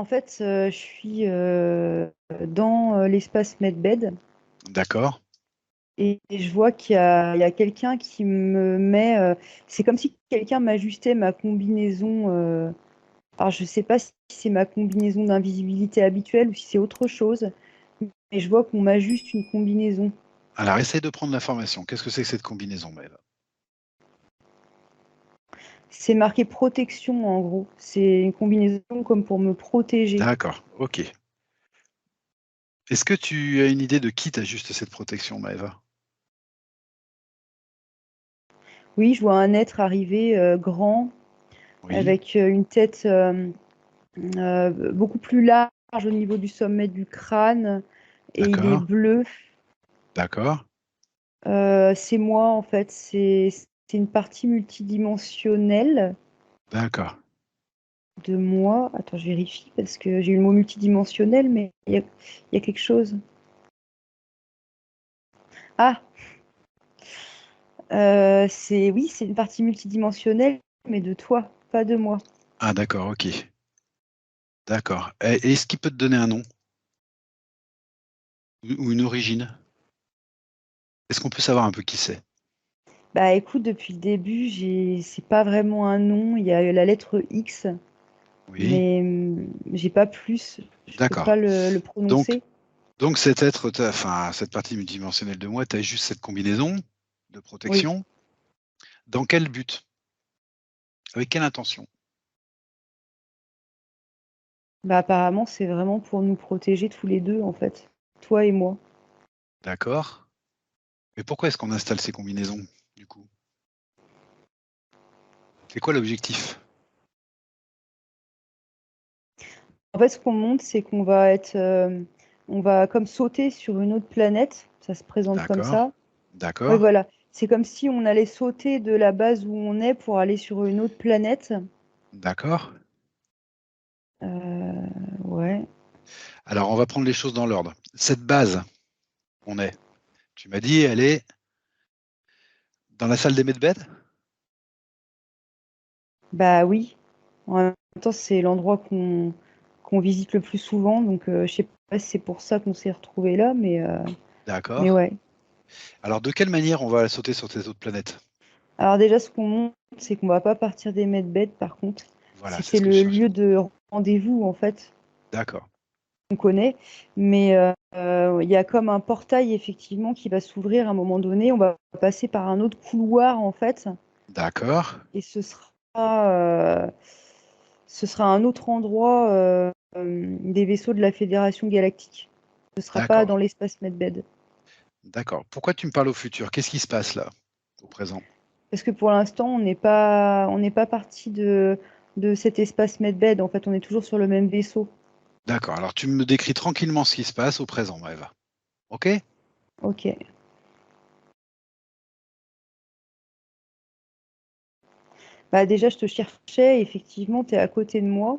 En fait, je suis dans l'espace Medbed D'accord. et je vois qu'il y a quelqu'un qui me met. C'est comme si quelqu'un m'ajustait ma combinaison. Alors, je ne sais pas si c'est ma combinaison d'invisibilité habituelle ou si c'est autre chose, mais je vois qu'on m'ajuste une combinaison. Alors, essaye de prendre l'information. Qu'est-ce que c'est que cette combinaison, Maëva? C'est marqué protection en gros. C'est une combinaison comme pour me protéger. D'accord, ok. Est-ce que tu as une idée de qui t'ajuste cette protection, Maëva? Oui, je vois un être arriver grand, Oui, avec une tête beaucoup plus large au niveau du sommet du crâne, et il est d'accord, bleu. d'accord, C'est moi en fait, c'est une partie multidimensionnelle d'accord. de moi. Attends, je vérifie parce que j'ai eu le mot multidimensionnel, mais il y a quelque chose. Ah, oui, c'est une partie multidimensionnelle, mais de toi, pas de moi. Ah, d'accord, ok. D'accord. Est-ce qu'il peut te donner un nom ou une origine? Est-ce qu'on peut savoir un peu qui c'est? Bah écoute, depuis le début, c'est pas vraiment un nom. Il y a la lettre X, Oui, mais j'ai pas plus. Je peux d'accord. pas le Donc, prononcer. donc cet être, enfin, cette partie multidimensionnelle de moi, tu as juste cette combinaison de Oui. protection. Dans quel but? Avec quelle intention? Bah apparemment, c'est vraiment pour nous protéger tous les deux, en fait. Toi et moi. D'accord. Mais pourquoi est-ce qu'on installe ces combinaisons, du coup? C'est quoi l'objectif? En fait, ce qu'on montre, c'est qu'on va on va comme sauter sur une autre planète. Ça se présente comme D'accord, ça. Oui, d'accord, voilà. C'est comme si on allait sauter de la base où on est pour aller sur une autre planète. d'accord. Euh, ouais. Alors, on va prendre les choses dans l'ordre. Cette base, on est, tu m'as dit, elle est dans la salle des medbeds? Bah oui. En même temps, c'est l'endroit qu'on visite le plus souvent. Donc, je sais pas si c'est pour ça qu'on s'est retrouvés là, mais D'accord. ouais. Alors, de quelle manière on va sauter sur cette autre planète? Alors déjà, ce qu'on montre, c'est qu'on va pas partir des medbeds, par contre. Voilà, c'est C'était ce que je le cherchais. lieu de rendez-vous, en fait, D'accord, qu'on connaît. Mais il y a comme un portail, effectivement, qui va s'ouvrir à un moment donné. On va passer par un autre couloir, en fait. d'accord, Et euh, ce sera un autre endroit des vaisseaux de la Fédération Galactique. Ce sera pas d'accord, dans l'espace Medbed. d'accord. Pourquoi tu me parles au futur? Qu'est-ce qui se passe là, au présent? Parce que pour l'instant, on n'est pas parti de cet espace Medbed. En fait, on est toujours sur le même vaisseau. D'accord, alors tu me décris tranquillement ce qui se passe au présent, Maëva. Ok? Ok. Bah déjà, je te cherchais. Effectivement, tu es à côté de moi.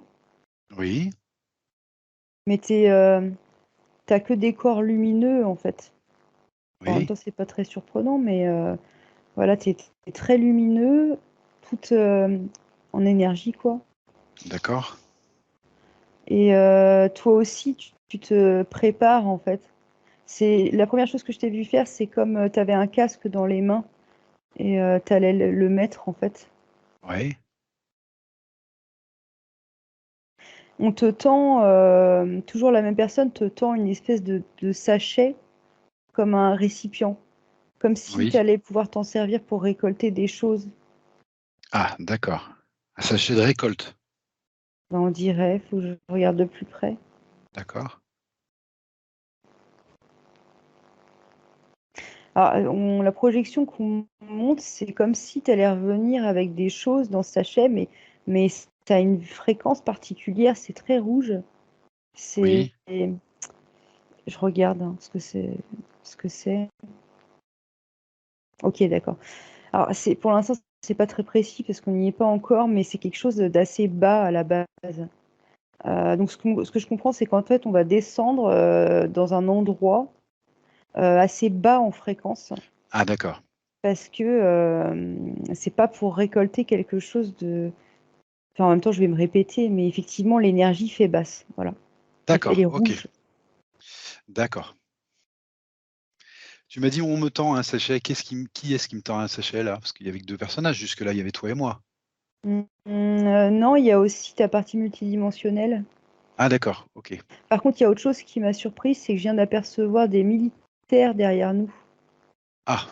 Oui, Mais t'as que des corps lumineux, en fait. En même oui, temps, c'est pas très surprenant, mais voilà, t'es très lumineux, tout en énergie, quoi. d'accord, Et toi aussi, tu te prépares en fait. C'est la première chose que je t'ai vu faire, c'est comme tu avais un casque dans les mains et tu allais le mettre en fait. oui, On te tend, toujours la même personne te tend une espèce de sachet comme un récipient, comme si tu oui. allais pouvoir t'en servir pour récolter des choses. Ah, d'accord. Un sachet de récolte. Ben, on dirait, faut que je regarde de plus près. D'accord, Alors, la projection qu'on monte, c'est comme si tu allais revenir avec des choses dans ce sachet, mais ça a une fréquence particulière, c'est très rouge. C'est, oui, je regarde hein, ce que c'est. Ok, d'accord. Alors, pour l'instant, c'est pas très précis parce qu'on n'y est pas encore, mais c'est quelque chose d'assez bas à la base. Donc, ce que je comprends, c'est qu'en fait, on va descendre dans un endroit assez bas en fréquence. ah, d'accord, Parce que c'est pas pour récolter quelque chose Enfin, en même temps, je vais me répéter, mais effectivement, l'énergie fait basse. Voilà. Elle est D'accord, ok. rouge. D'accord. Tu m'as dit on me tend un sachet. Qui est-ce qui me tend un sachet là? Parce qu'il y avait que deux personnages. Jusque-là, il y avait toi et moi. Non, il y a aussi ta partie multidimensionnelle. Ah d'accord, ok. Par contre, il y a autre chose qui m'a surprise, c'est que je viens d'apercevoir des militaires derrière nous. Ah,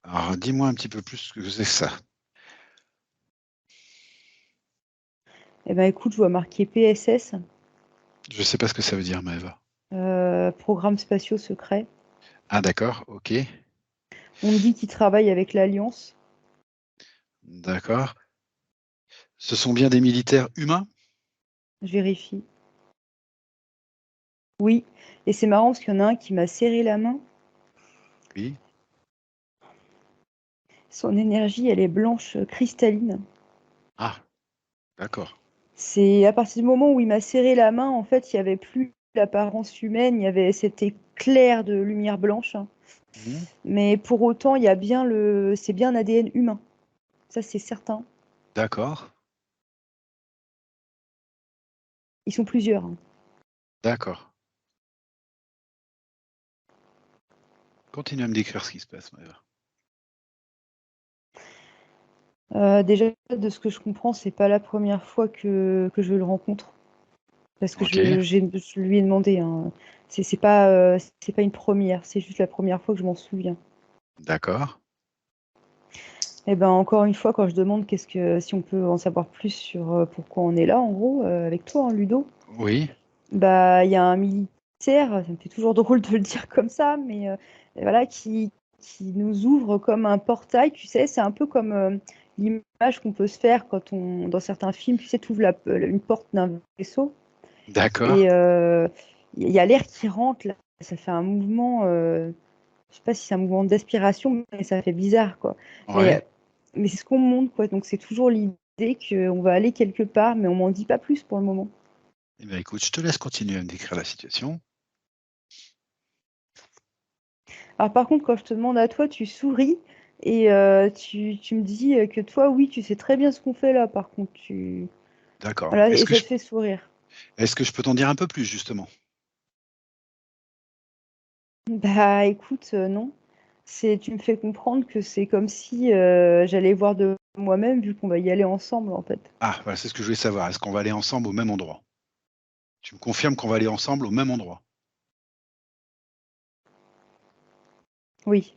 alors dis-moi un petit peu plus ce que c'est que ça. Eh ben, écoute, je vois marqué PSS, Je sais pas ce que ça veut dire, Maëva. Programme spatiaux secret. Ah d'accord, ok. On me dit qu'ils travaillent avec l'Alliance. D'accord. Ce sont bien des militaires humains? Je vérifie. Oui, et c'est marrant parce qu'il y en a un qui m'a serré la main. Oui. Son énergie, elle est blanche cristalline. Ah, d'accord. C'est à partir du moment où il m'a serré la main, en fait, il n'y avait plus l'apparence humaine, il y avait cet éclair de lumière blanche. Mhm. Mais pour autant, c'est bien un ADN humain. Ça, c'est certain. D'accord, Ils sont plusieurs, hein. d'accord. Continue à me décrire ce qui se passe, Maëva. Déjà, de ce que je comprends, c'est pas la première fois que je le rencontre. Parce que Ok, je lui ai demandé, hein. C'est pas une première, c'est juste la première fois que je m'en souviens. d'accord. Et ben encore une fois, quand je demande si on peut en savoir plus sur pourquoi on est là, en gros, avec toi, hein, Ludo, Oui, bah il y a un militaire, ça me fait toujours drôle de le dire comme ça, mais voilà, qui nous ouvre comme un portail, tu sais, c'est un peu comme l'image qu'on peut se faire dans certains films, tu sais, tu ouvres une porte d'un vaisseau d'accord. et il y a l'air qui rentre, là, ça fait un mouvement, je sais pas si c'est un mouvement d'aspiration, mais ça fait bizarre, quoi. Ouais. Mais, mais c'est ce qu'on me montre, quoi, donc c'est toujours l'idée qu'on va aller quelque part, mais on m'en dit pas plus pour le moment. Eh bien, écoute, je te laisse continuer à me décrire la situation. Alors par contre, quand je te demande à toi, tu souris et tu me dis que toi, oui, tu sais très bien ce qu'on fait là. Par contre, D'accord. voilà, et ça te fait sourire. Est-ce que je peux t'en dire un peu plus, justement? Bah écoute, non. Tu me fais comprendre que c'est comme si j'allais voir de moi-même vu qu'on va y aller ensemble en fait. Ah, voilà, c'est ce que je voulais savoir. Est-ce qu'on va aller ensemble au même endroit? Tu me confirmes qu'on va aller ensemble au même endroit? Oui.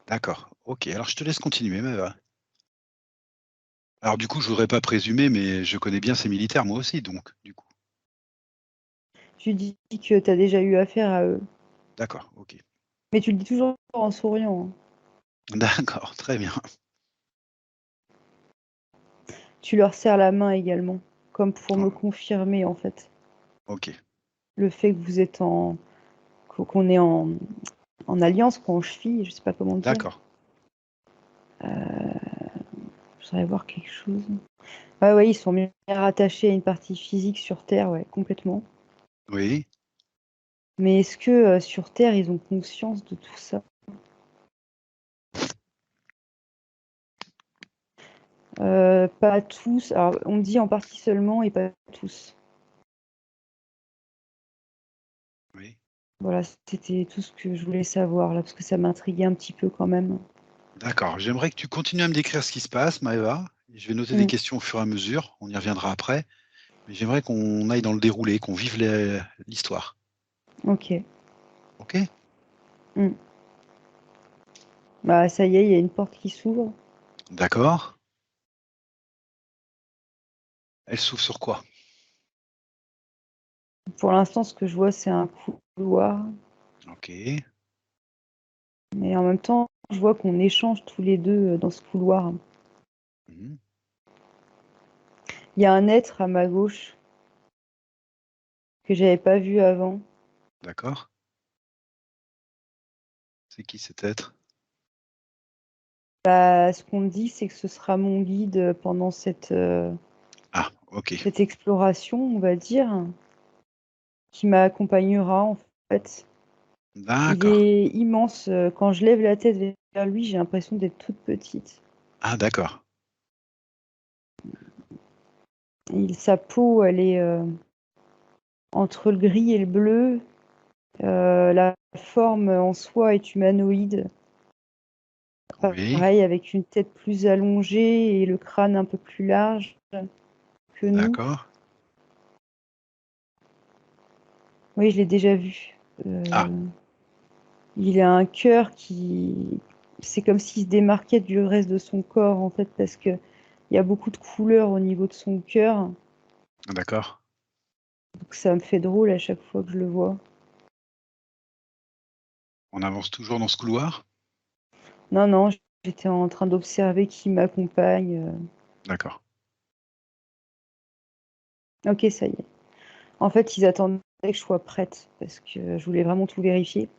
D'accord. Ok, alors je te laisse continuer, Maëva. Alors du coup, je voudrais pas présumer, mais je connais bien ces militaires, moi aussi, donc, du coup. Tu dis que tu as déjà eu affaire à eux. D'accord, ok. Mais tu le dis toujours en souriant, hein. D'accord, très bien. Tu leur serres la main également, comme pour me Oh, confirmer en fait ok, le fait que qu'on est en alliance, quoi, en cheville, je sais pas comment dire. d'accord. Je voudrais voir quelque chose. Ouais, ouais, ils sont bien rattachés à une partie physique sur Terre, ouais, complètement. Oui, Mais est-ce que sur Terre, ils ont conscience de tout ça? Pas tous. Alors, on me dit en partie seulement et pas tous. oui. Voilà, c'était tout ce que je voulais savoir là, parce que ça m'intriguait un petit peu quand même. D'accord. J'aimerais que tu continues à me décrire ce qui se passe, Maëva. Je vais noter des Mm, questions au fur et à mesure. On y reviendra après. Mais j'aimerais qu'on aille dans le déroulé, qu'on vive l'histoire. ok. Ok? Mm. Bah, ça y est, il y a une porte qui s'ouvre. D'accord. Elle s'ouvre sur quoi? Pour l'instant, ce que je vois, c'est un couloir. Ok. Mais en même temps, je vois qu'on échange tous les deux dans ce couloir. Mhm. Il y a un être à ma gauche que j'avais pas vu avant. D'accord. C'est qui cet être? Bah, ce qu'on me dit, c'est que ce sera mon guide pendant Ah, ok. cette exploration, on va dire, qui m'accompagnera en fait. Il D'accord. est immense. Quand je lève la tête vers lui, j'ai l'impression d'être toute petite. Ah, d'accord. Sa peau, elle est entre le gris et le bleu. La forme en soi est humanoïde. Oui, Pareil, avec une tête plus allongée et le crâne un peu plus large que nous. d'accord. Oui, je l'ai déjà vu. Ah, Il a un cœur qui... C'est comme s'il se démarquait du reste de son corps, en fait, parce que il y a beaucoup de couleurs au niveau de son cœur. d'accord. Donc ça me fait drôle à chaque fois que je le vois. On avance toujours dans ce couloir? Non, non, j'étais en train d'observer qui m'accompagne. D'accord. Ok, ça y est. En fait, ils attendaient que je sois prête, parce que je voulais vraiment tout vérifier.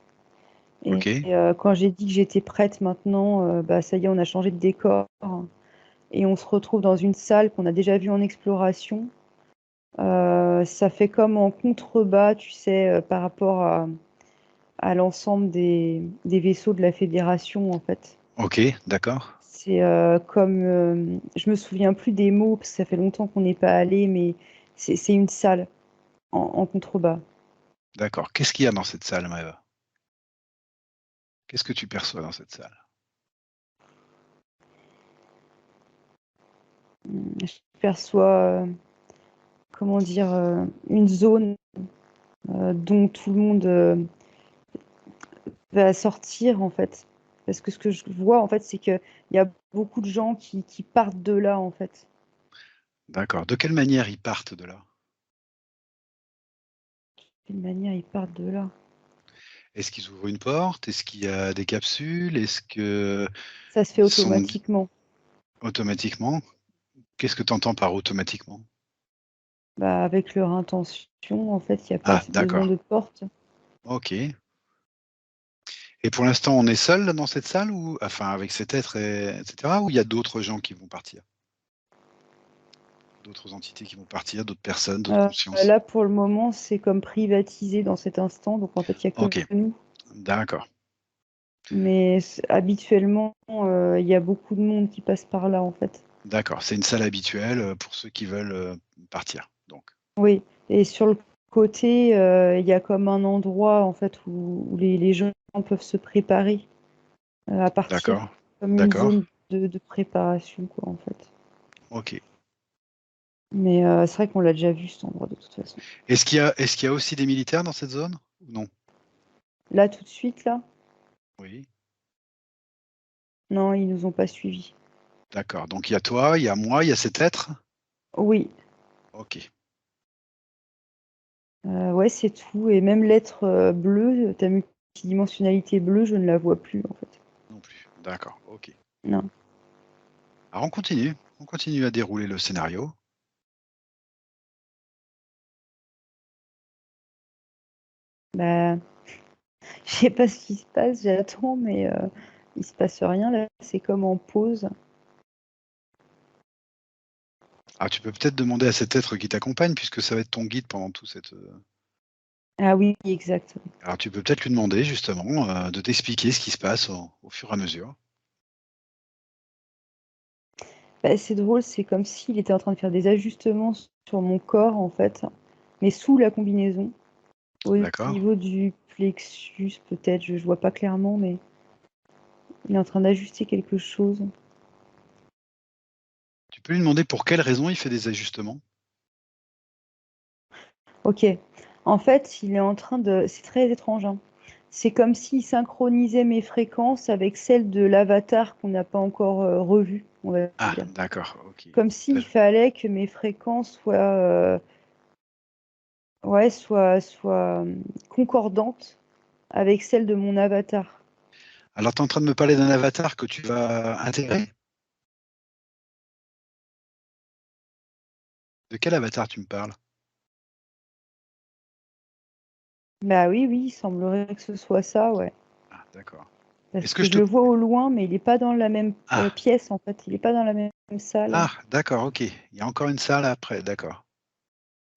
Ok, Et quand j'ai dit que j'étais prête maintenant, bah, ça y est, on a changé de décor. Et on se retrouve dans une salle qu'on a déjà vue en exploration. Ça fait comme en contrebas, tu sais, par rapport à l'ensemble des vaisseaux de la Fédération, en fait. ok, d'accord. C'est comme, je me souviens plus des mots, parce que ça fait longtemps qu'on n'est pas allé, mais c'est une salle en contrebas. D'accord. Qu'est-ce qu'il y a dans cette salle, Maëva? Qu'est-ce que tu perçois dans cette salle? Je perçois, comment dire, une zone dont tout le monde va sortir, en fait. Parce que ce que je vois, en fait, c'est qu'il y a beaucoup de gens qui partent de là, en fait. D'accord. De quelle manière ils partent de là? De quelle manière ils partent de là? Est-ce qu'ils ouvrent une porte? Est-ce qu'il y a des capsules? Est-ce qu'ils Ça se fait sont automatiquement. automatiquement? Qu'est-ce que tu entends par automatiquement? Bah, avec leur intention, en fait, il n'y a pas Ah, besoin d'accord. de porte. Ok. Et pour l'instant, on est seul là, dans cette salle ou enfin avec cet être, etc. Ou il y a d'autres gens qui vont partir? D'autres entités qui vont partir, d'autres personnes, d'autres consciences? Là, pour le moment, c'est comme privatisé dans cet instant, donc en fait, il n'y a que Ok, nous. d'accord, Mais habituellement, il y a beaucoup de monde qui passe par là, en fait. d'accord. C'est une salle habituelle pour ceux qui veulent partir. Donc, Oui, et sur le côté, il y a comme un endroit, en fait, où les gens peuvent se préparer à partir, d'accord, comme une d'accord, zone de préparation, quoi, en fait. ok. Mais c'est vrai qu'on l'a déjà vu, cet endroit, de toute façon. Est-ce qu'il y a aussi des militaires dans cette zone? Ou non? Là, tout de suite, là, Oui, non, ils nous ont pas suivis. d'accord. Donc il y a toi, il y a moi, il y a cet être? Oui, Ok, ouais, c'est tout. Et même l'être bleu, ta multidimensionnalité bleue, je ne la vois plus, en fait. non plus. D'accord, ok. Non. Alors on continue à dérouler le scénario. Bah, je sais pas ce qui se passe, j'attends, mais il se passe rien, là. C'est comme en pause. Ah, tu peux peut-être demander à cet être qui t'accompagne, puisque ça va être ton guide pendant tout cette. Ah oui, exact. Alors tu peux peut-être lui demander justement de t'expliquer ce qui se passe au fur et à mesure. Bah, c'est drôle, c'est comme s'il était en train de faire des ajustements sur mon corps, en fait, mais sous la combinaison, au D'accord? niveau du plexus, peut-être, je vois pas clairement, mais il est en train d'ajuster quelque chose. Tu peux lui demander pour quelle raison il fait des ajustements. Ok. En fait, il est en train de... C'est très étrange, hein. C'est comme s'il synchronisait mes fréquences avec celles de l'avatar qu'on n'a pas encore revu, on va Ah, dire. d'accord, ok. Comme s'il fallait que mes fréquences soient, ouais, soient concordantes avec celles de mon avatar. Alors tu es en train de me parler d'un avatar que tu vas intégrer? De quel avatar tu me parles? Bah oui, oui, il semblerait que ce soit ça, ouais. Ah, d'accord. Parce Est-ce que que je je te. le vois au loin, mais il n'est pas dans la même Ah, pièce, en fait. Il n'est pas dans la même salle. ah, d'accord, ok. Il y a encore une salle après, d'accord.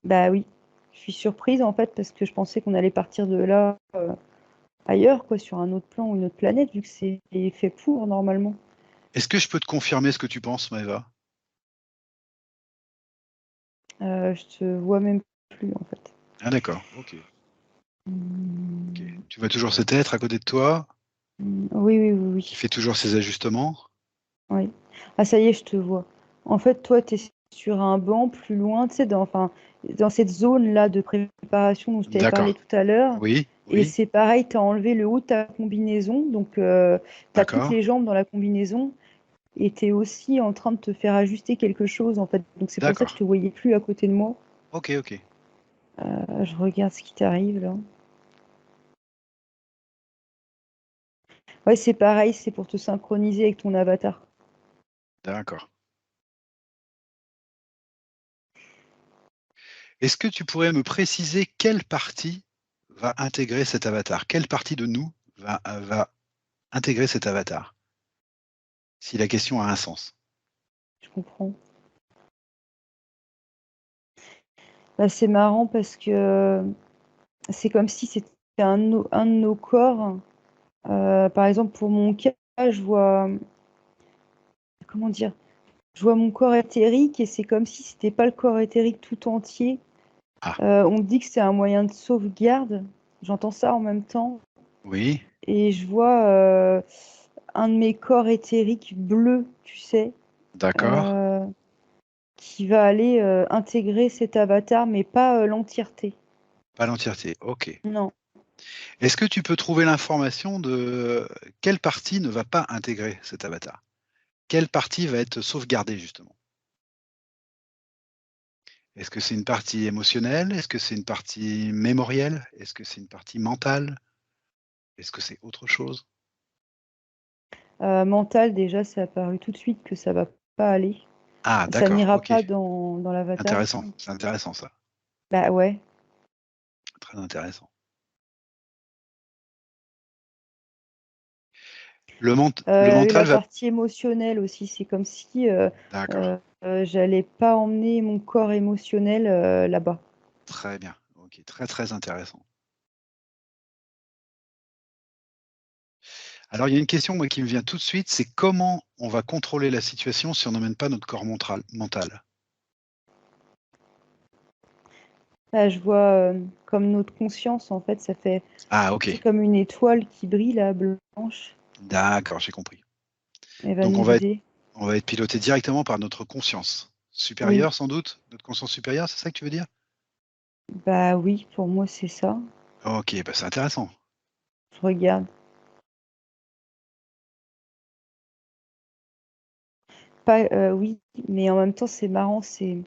Bah oui. Je suis surprise, en fait, parce que je pensais qu'on allait partir de là ailleurs, quoi, sur un autre plan ou une autre planète, vu que c'est fait pour, normalement. Est-ce que je peux te confirmer ce que tu penses, Maëva? Je te vois même plus en fait. Ah d'accord, ok. Hmm, Tu vois toujours cet être à côté de toi, Oui, oui, oui, qui oui. fait toujours ses ajustements. Oui. Ah, ça y est, je te vois. En fait, toi, tu es sur un banc plus loin, tu sais, dans cette zone-là de préparation dont je t'avais parlé D'accord. tout à l'heure. Oui, Et oui, c'est pareil, tu as enlevé le haut de ta combinaison, donc tu as toutes d'accord, les jambes dans la combinaison. Et tu es aussi en train de te faire ajuster quelque chose, en fait. Donc c'est pour ça que je d'accord. te voyais plus à côté de moi. Ok, ok. Je regarde ce qui t'arrive là. Ouais, c'est pareil, c'est pour te synchroniser avec ton avatar. D'accord. Est-ce que tu pourrais me préciser quelle partie va intégrer cet avatar? Quelle partie de nous va intégrer cet avatar? Si la question a un sens. Je comprends. Bah, c'est marrant parce que c'est comme si c'était un de nos corps. Par exemple, pour mon cas, je vois, comment dire, je vois mon corps éthérique et c'est comme si c'était pas le corps éthérique tout entier. Ah, On dit que c'est un moyen de sauvegarde. J'entends ça en même temps. oui, Et je vois un de mes corps éthériques bleus, tu sais, d'accord. euh, qui va aller intégrer cet avatar, mais pas l'entièreté. Pas l'entièreté. Ok. Non. Est-ce que tu peux trouver l'information de quelle partie ne va pas intégrer cet avatar? Quelle partie va être sauvegardée justement? Est-ce que c'est une partie émotionnelle? Est-ce que c'est une partie mémorielle? Est-ce que c'est une partie mentale? Est-ce que c'est autre chose? Mental, déjà, c'est apparu tout de suite que ça va pas aller. Ah, Ça d'accord, n'ira ok. pas dans l'avatar. Intéressant, c'est intéressant ça. Bah ouais. Très intéressant. Le La mental va. partie émotionnelle aussi, c'est comme si D'accord, j'allais pas emmener mon corps émotionnel là-bas. très bien. Ok, très très intéressant. Alors il y a une question moi, qui me vient tout de suite, c'est comment on va contrôler la situation si on n'emmène pas notre corps mental? Là, je vois comme notre conscience, en fait, ça fait, Ah, c'est ok. comme une étoile qui brille, là, blanche. D'accord, j'ai compris. Elle va Donc nous guider. on va être piloté directement par notre conscience Oui, supérieure sans doute? Notre conscience supérieure, c'est ça que tu veux dire? bah oui, pour moi, c'est ça. Ok, bah c'est intéressant. Je regarde. Pas, oui, mais en même temps, c'est marrant, c'est...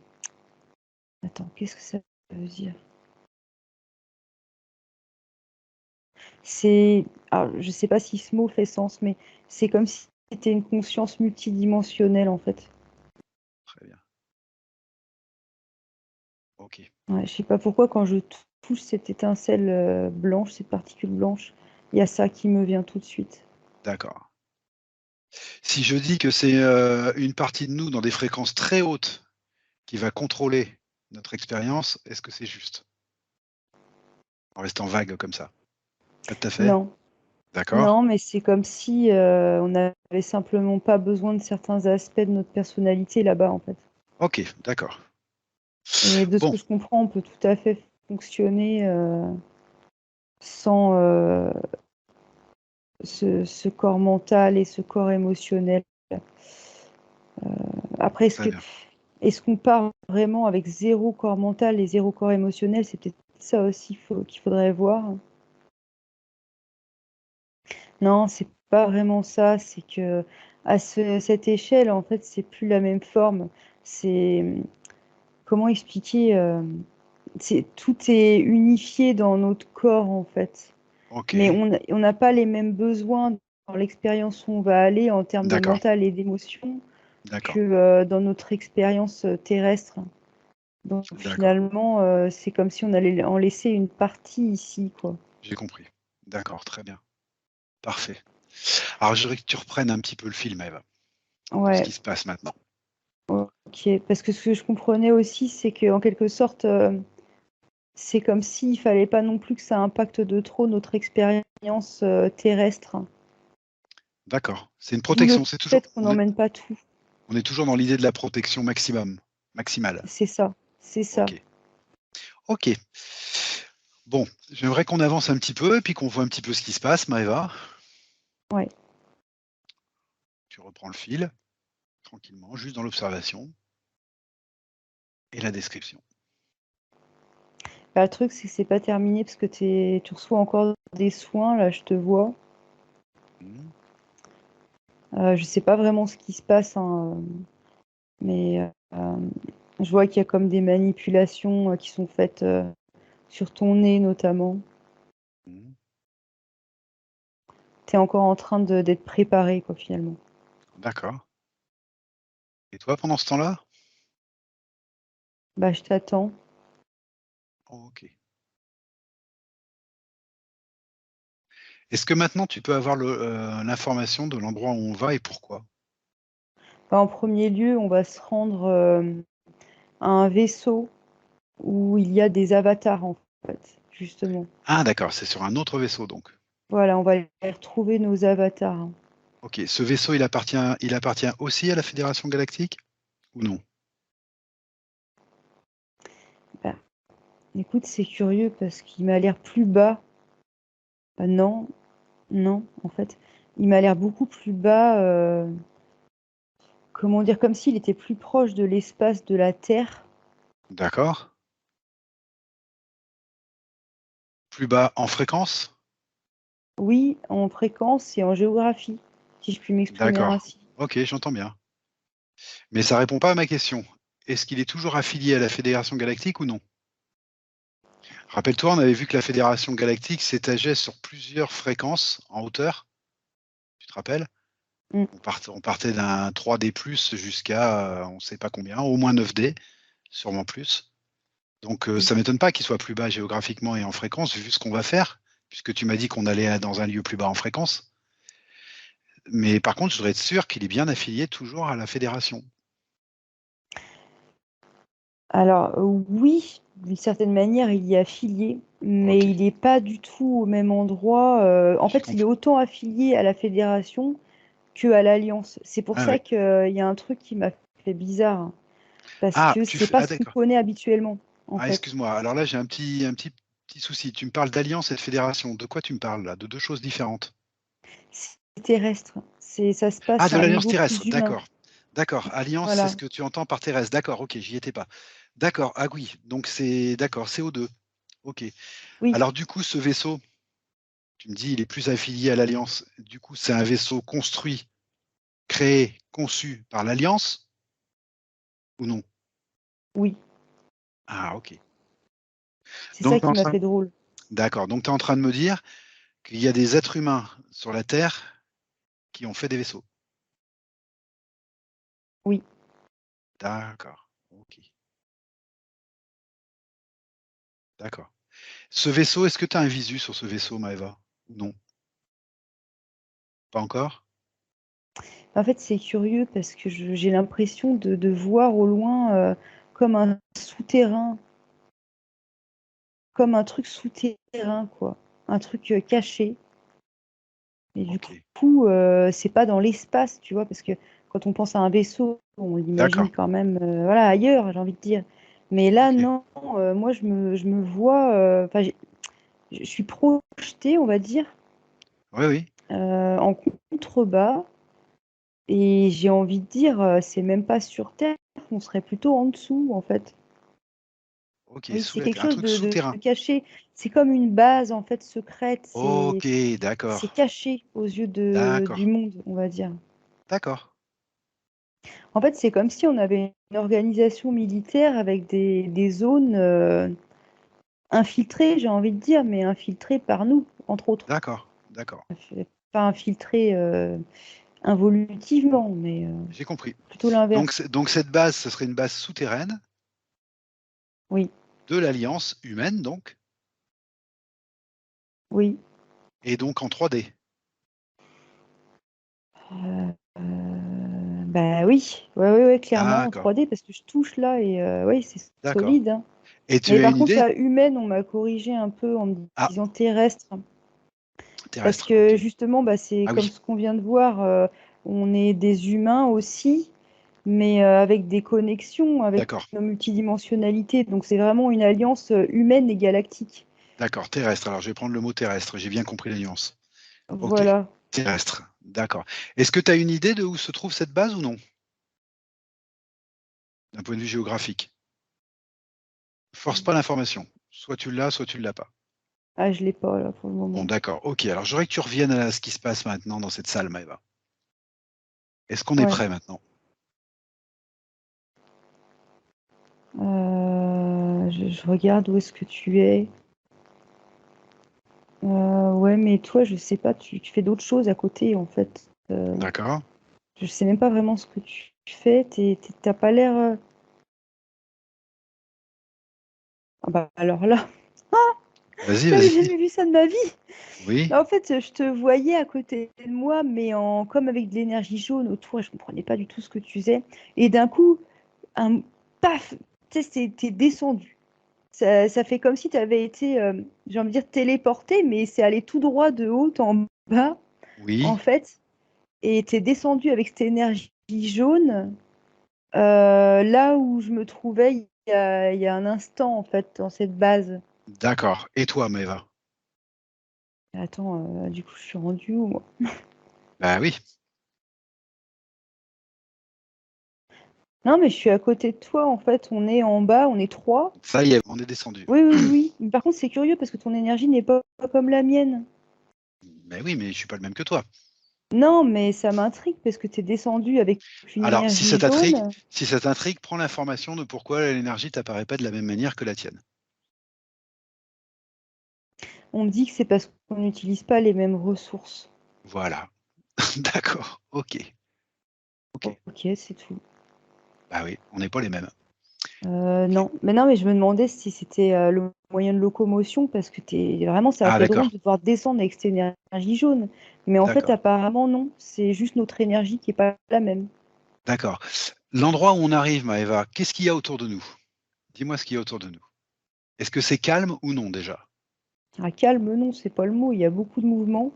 Attends, qu'est-ce que ça veut dire? C'est, alors, je sais pas si ce mot fait sens, mais c'est comme si c'était une conscience multidimensionnelle en fait. Très bien. Ok, Ouais, je sais pas pourquoi quand je touche cette étincelle blanche, cette particule blanche, il y a ça qui me vient tout de suite. d'accord. Si je dis que c'est une partie de nous dans des fréquences très hautes qui va contrôler notre expérience, est-ce que c'est juste? En restant vague comme ça. Pas tout à fait? Non, D'accord. non, mais c'est comme si on n'avait simplement pas besoin de certains aspects de notre personnalité là-bas en fait. Ok, d'accord. Et de ce Bon, que je comprends, on peut tout à fait fonctionner sans ce corps mental et ce corps émotionnel. Après, très bien. est-ce qu'on part vraiment avec zéro corps mental et zéro corps émotionnel? C'est peut-être ça aussi qu'il faudrait voir. Non, c'est pas vraiment ça. C'est que à cette échelle, en fait, c'est plus la même forme. C'est comment expliquer? Tout est unifié dans notre corps, en fait. Ok, Mais on n'a pas les mêmes besoins dans l'expérience où on va aller en termes de d'accord, mental et d'émotion que d'accord, dans notre expérience terrestre. Donc d'accord. finalement, c'est comme si on allait en laisser une partie ici, quoi. J'ai compris. D'accord, très bien. Parfait. Alors, je voudrais que tu reprennes un petit peu le film, Eve, de ce Ouais, qui se passe maintenant. ok. Parce que ce que je comprenais aussi, c'est qu'en quelque sorte, c'est comme s'il fallait pas non plus que ça impacte de trop notre expérience terrestre. D'accord. C'est une D'où le protection. fait qu'on n'emmène pas tout. On est toujours dans l'idée de la protection maximum, maximale. C'est ça, C'est ça. Ok. Ok. Bon, j'aimerais qu'on avance un petit peu et puis qu'on voit un petit peu ce qui se passe, Maëva. Ouais. Tu reprends le fil, tranquillement, juste dans l'observation et la description. Bah, le truc, c'est que c'est pas terminé parce que tu reçois encore des soins, là, je te vois. Mhm. Je sais pas vraiment ce qui se passe, hein, mais je vois qu'il y a comme des manipulations qui sont faites sur ton nez, notamment. Mhm. Tu es encore en train d'être préparé, quoi, finalement. D'accord. Et toi, pendant ce temps-là? Bah, je t'attends. Ok. Est-ce que maintenant tu peux avoir l'information de l'endroit où on va et pourquoi? Bah, en premier lieu, on va se rendre à un vaisseau où il y a des avatars, en fait, justement. Ah, d'accord, c'est sur un autre vaisseau donc. Voilà, on va aller retrouver nos avatars, hein. Ok, ce vaisseau, il appartient aussi à la Fédération Galactique ou non? Bah, écoute, c'est curieux parce qu'il m'a l'air plus bas. Bah, non, non, en fait, il m'a l'air beaucoup plus bas. Comment dire, comme s'il était plus proche de l'espace de la Terre. D'accord. Plus bas en fréquence? Oui, en fréquence et en géographie, si je puis m'exprimer D'accord. ainsi. Ok, j'entends bien. Mais ça répond pas à ma question. Est-ce qu'il est toujours affilié à la Fédération Galactique ou non? Rappelle-toi, on avait vu que la Fédération Galactique s'étageait sur plusieurs fréquences en hauteur. Tu te rappelles? Mm. On partait d'un 3D+, jusqu'à on ne sait pas combien, au moins 9D, sûrement plus. Donc ça m'étonne pas qu'il soit plus bas géographiquement et en fréquence, vu ce qu'on va faire, puisque tu m'as dit qu'on allait dans un lieu plus bas en fréquence. Mais par contre, je voudrais être sûr qu'il est bien affilié toujours à la fédération. Alors, oui, d'une certaine manière, il y est affilié, Ok, mais il n'est pas du tout au même endroit. En j'ai fait, il est compris. autant affilié à la Fédération que à l'Alliance. C'est pour Ah ça oui. qu'il y a un truc qui m'a fait bizarre, hein, parce Ah, que tu c'est fais. pas Ah ce qu'on d'accord. connaît habituellement, en Ah, fait. excuse-moi. Alors là, j'ai un petit souci. Tu me parles d'alliance et de fédération. De quoi tu me parles là? De deux choses différentes. C'est terrestre. Ça se Ah, passe à de un l'alliance niveau terrestre. plus humain. D'accord. D'accord. Alliance, c'est ce Voilà. que tu entends par terrestre. D'accord. Ok, j'y étais pas. D'accord. Ah oui. Donc c'est d'accord. CO2. Ok. Oui, Alors du coup, ce vaisseau, tu me dis, il est plus affilié à l'alliance. Du coup, c'est un vaisseau construit, créé, conçu par l'alliance ou non? oui. Ah, ok. C'est ça Donc, qui m'a fait drôle. d'accord. Donc, tu es en train de me dire qu'il y a des êtres humains sur la Terre qui ont fait des vaisseaux. Oui. D'accord. Ok. D'accord. Ce vaisseau, est-ce que tu as un visu sur ce vaisseau, Maëva? Ou non? Pas encore? En fait, c'est curieux parce que j'ai l'impression de voir au loin comme un souterrain, comme un truc souterrain, quoi. Un truc caché. Et du Ok. coup, c'est pas dans l'espace, tu vois, parce que quand on pense à un vaisseau, on l'imagine D'accord. quand même voilà, ailleurs, j'ai envie de dire. Mais là, Ok. non, moi, je me vois, enfin, je suis projetée, on va dire, Oui, oui. en contrebas. Et j'ai envie de dire, c'est même pas sur Terre, on serait plutôt en dessous, en fait. Ok. Oui, Sous c'est la quelque Terre. Un chose truc de souterrain. caché. C'est comme une base, en fait, secrète. Ok. C'est D'accord. caché aux yeux du D'accord. monde, on va dire. D'accord. En fait, c'est comme si on avait une organisation militaire avec des zones infiltrées, j'ai envie de dire, mais infiltrées par nous, entre autres. D'accord. D'accord. Pas infiltrées involutivement, mais J'ai compris. plutôt Donc, l'inverse. donc cette base, ce serait une base souterraine Oui, de l'Alliance humaine, donc, oui. et donc en 3D. Bah oui, ouais, ouais, ouais, clairement en D'accord. 3D parce que je touche là et oui, c'est D'accord. solide, hein. Et Mais tu as par une contre, idée? la humaine, on m'a corrigé un peu en me Ah, disant terrestre parce terrestre, que ok. justement, bah, c'est Ah comme oui, ce qu'on vient de voir, on est des humains aussi mais avec des connexions, avec D'accord, nos multidimensionnalités. Donc c'est vraiment une alliance humaine et galactique. d'accord, terrestre. Alors, je vais prendre le mot terrestre. J'ai bien compris la nuance. Ok, Voilà. terrestre. D'accord. Est-ce que tu as une idée de où se trouve cette base ou non? D'un point de vue géographique. Force pas l'information. Soit tu l'as, soit tu ne l'as pas. Ah, je l'ai pas là pour le Bon, moment. d'accord. Ok, alors j'aurais que tu reviennes à ce qui se passe maintenant dans cette salle, Maëva. Est-ce qu'on est Ouais. prêt maintenant? Je regarde où est-ce que tu es. Ouais, mais toi, je sais pas, tu fais d'autres choses à côté en fait. D'accord. Je sais même pas vraiment ce que tu fais. T'as pas l'air. Ah bah alors là, Vas-y, j'avais vas-y. jamais vu ça de ma vie. Oui, Bah, en fait, je te voyais à côté de moi, mais comme avec de l'énergie jaune autour, et je comprenais pas du tout ce que tu faisais. Et d'un coup, un paf, tu sais, t'es descendu. Ça fait comme si tu avais été, j'ai envie de dire, téléporté, mais c'est allé tout droit de haut en bas, en oui. fait. Et t'es descendu avec cette énergie jaune, là où je me trouvais il y a un instant, en fait, dans cette base. D'accord. Et toi, Maëva? Attends, du coup, je suis rendue où, moi? Bah oui. Non, mais je suis à côté de toi, en fait. On est en bas, on est trois. Ça y est, on est descendu. Oui, oui, oui. Mais par contre, c'est curieux parce que ton énergie n'est pas comme la mienne. Mais oui, mais je suis pas le même que toi. Non, mais ça m'intrigue parce que tu es descendu avec une Alors, énergie jaune. si ça t'intrigue, prends l'information de pourquoi l'énergie t'apparaît pas de la même manière que la tienne. On me dit que c'est parce qu'on n'utilise pas les mêmes ressources. Voilà. D'accord. Ok. Ok. Ok, c'est tout. Bah oui, on n'est pas les mêmes. Non, mais non, mais je me demandais si c'était le moyen de locomotion parce que vraiment, ça a Ah, fait drôle d'accord. de devoir descendre avec cette énergie jaune. Mais en fait, D'accord. apparemment, non. C'est juste notre énergie qui est pas la même. D'accord. L'endroit où on arrive, Maëva, qu'est-ce qu'il y a autour de nous? Dis-moi ce qu'il y a autour de nous. Est-ce que c'est calme ou non déjà? Ah, calme, non, c'est pas le mot. Il y a beaucoup de mouvements,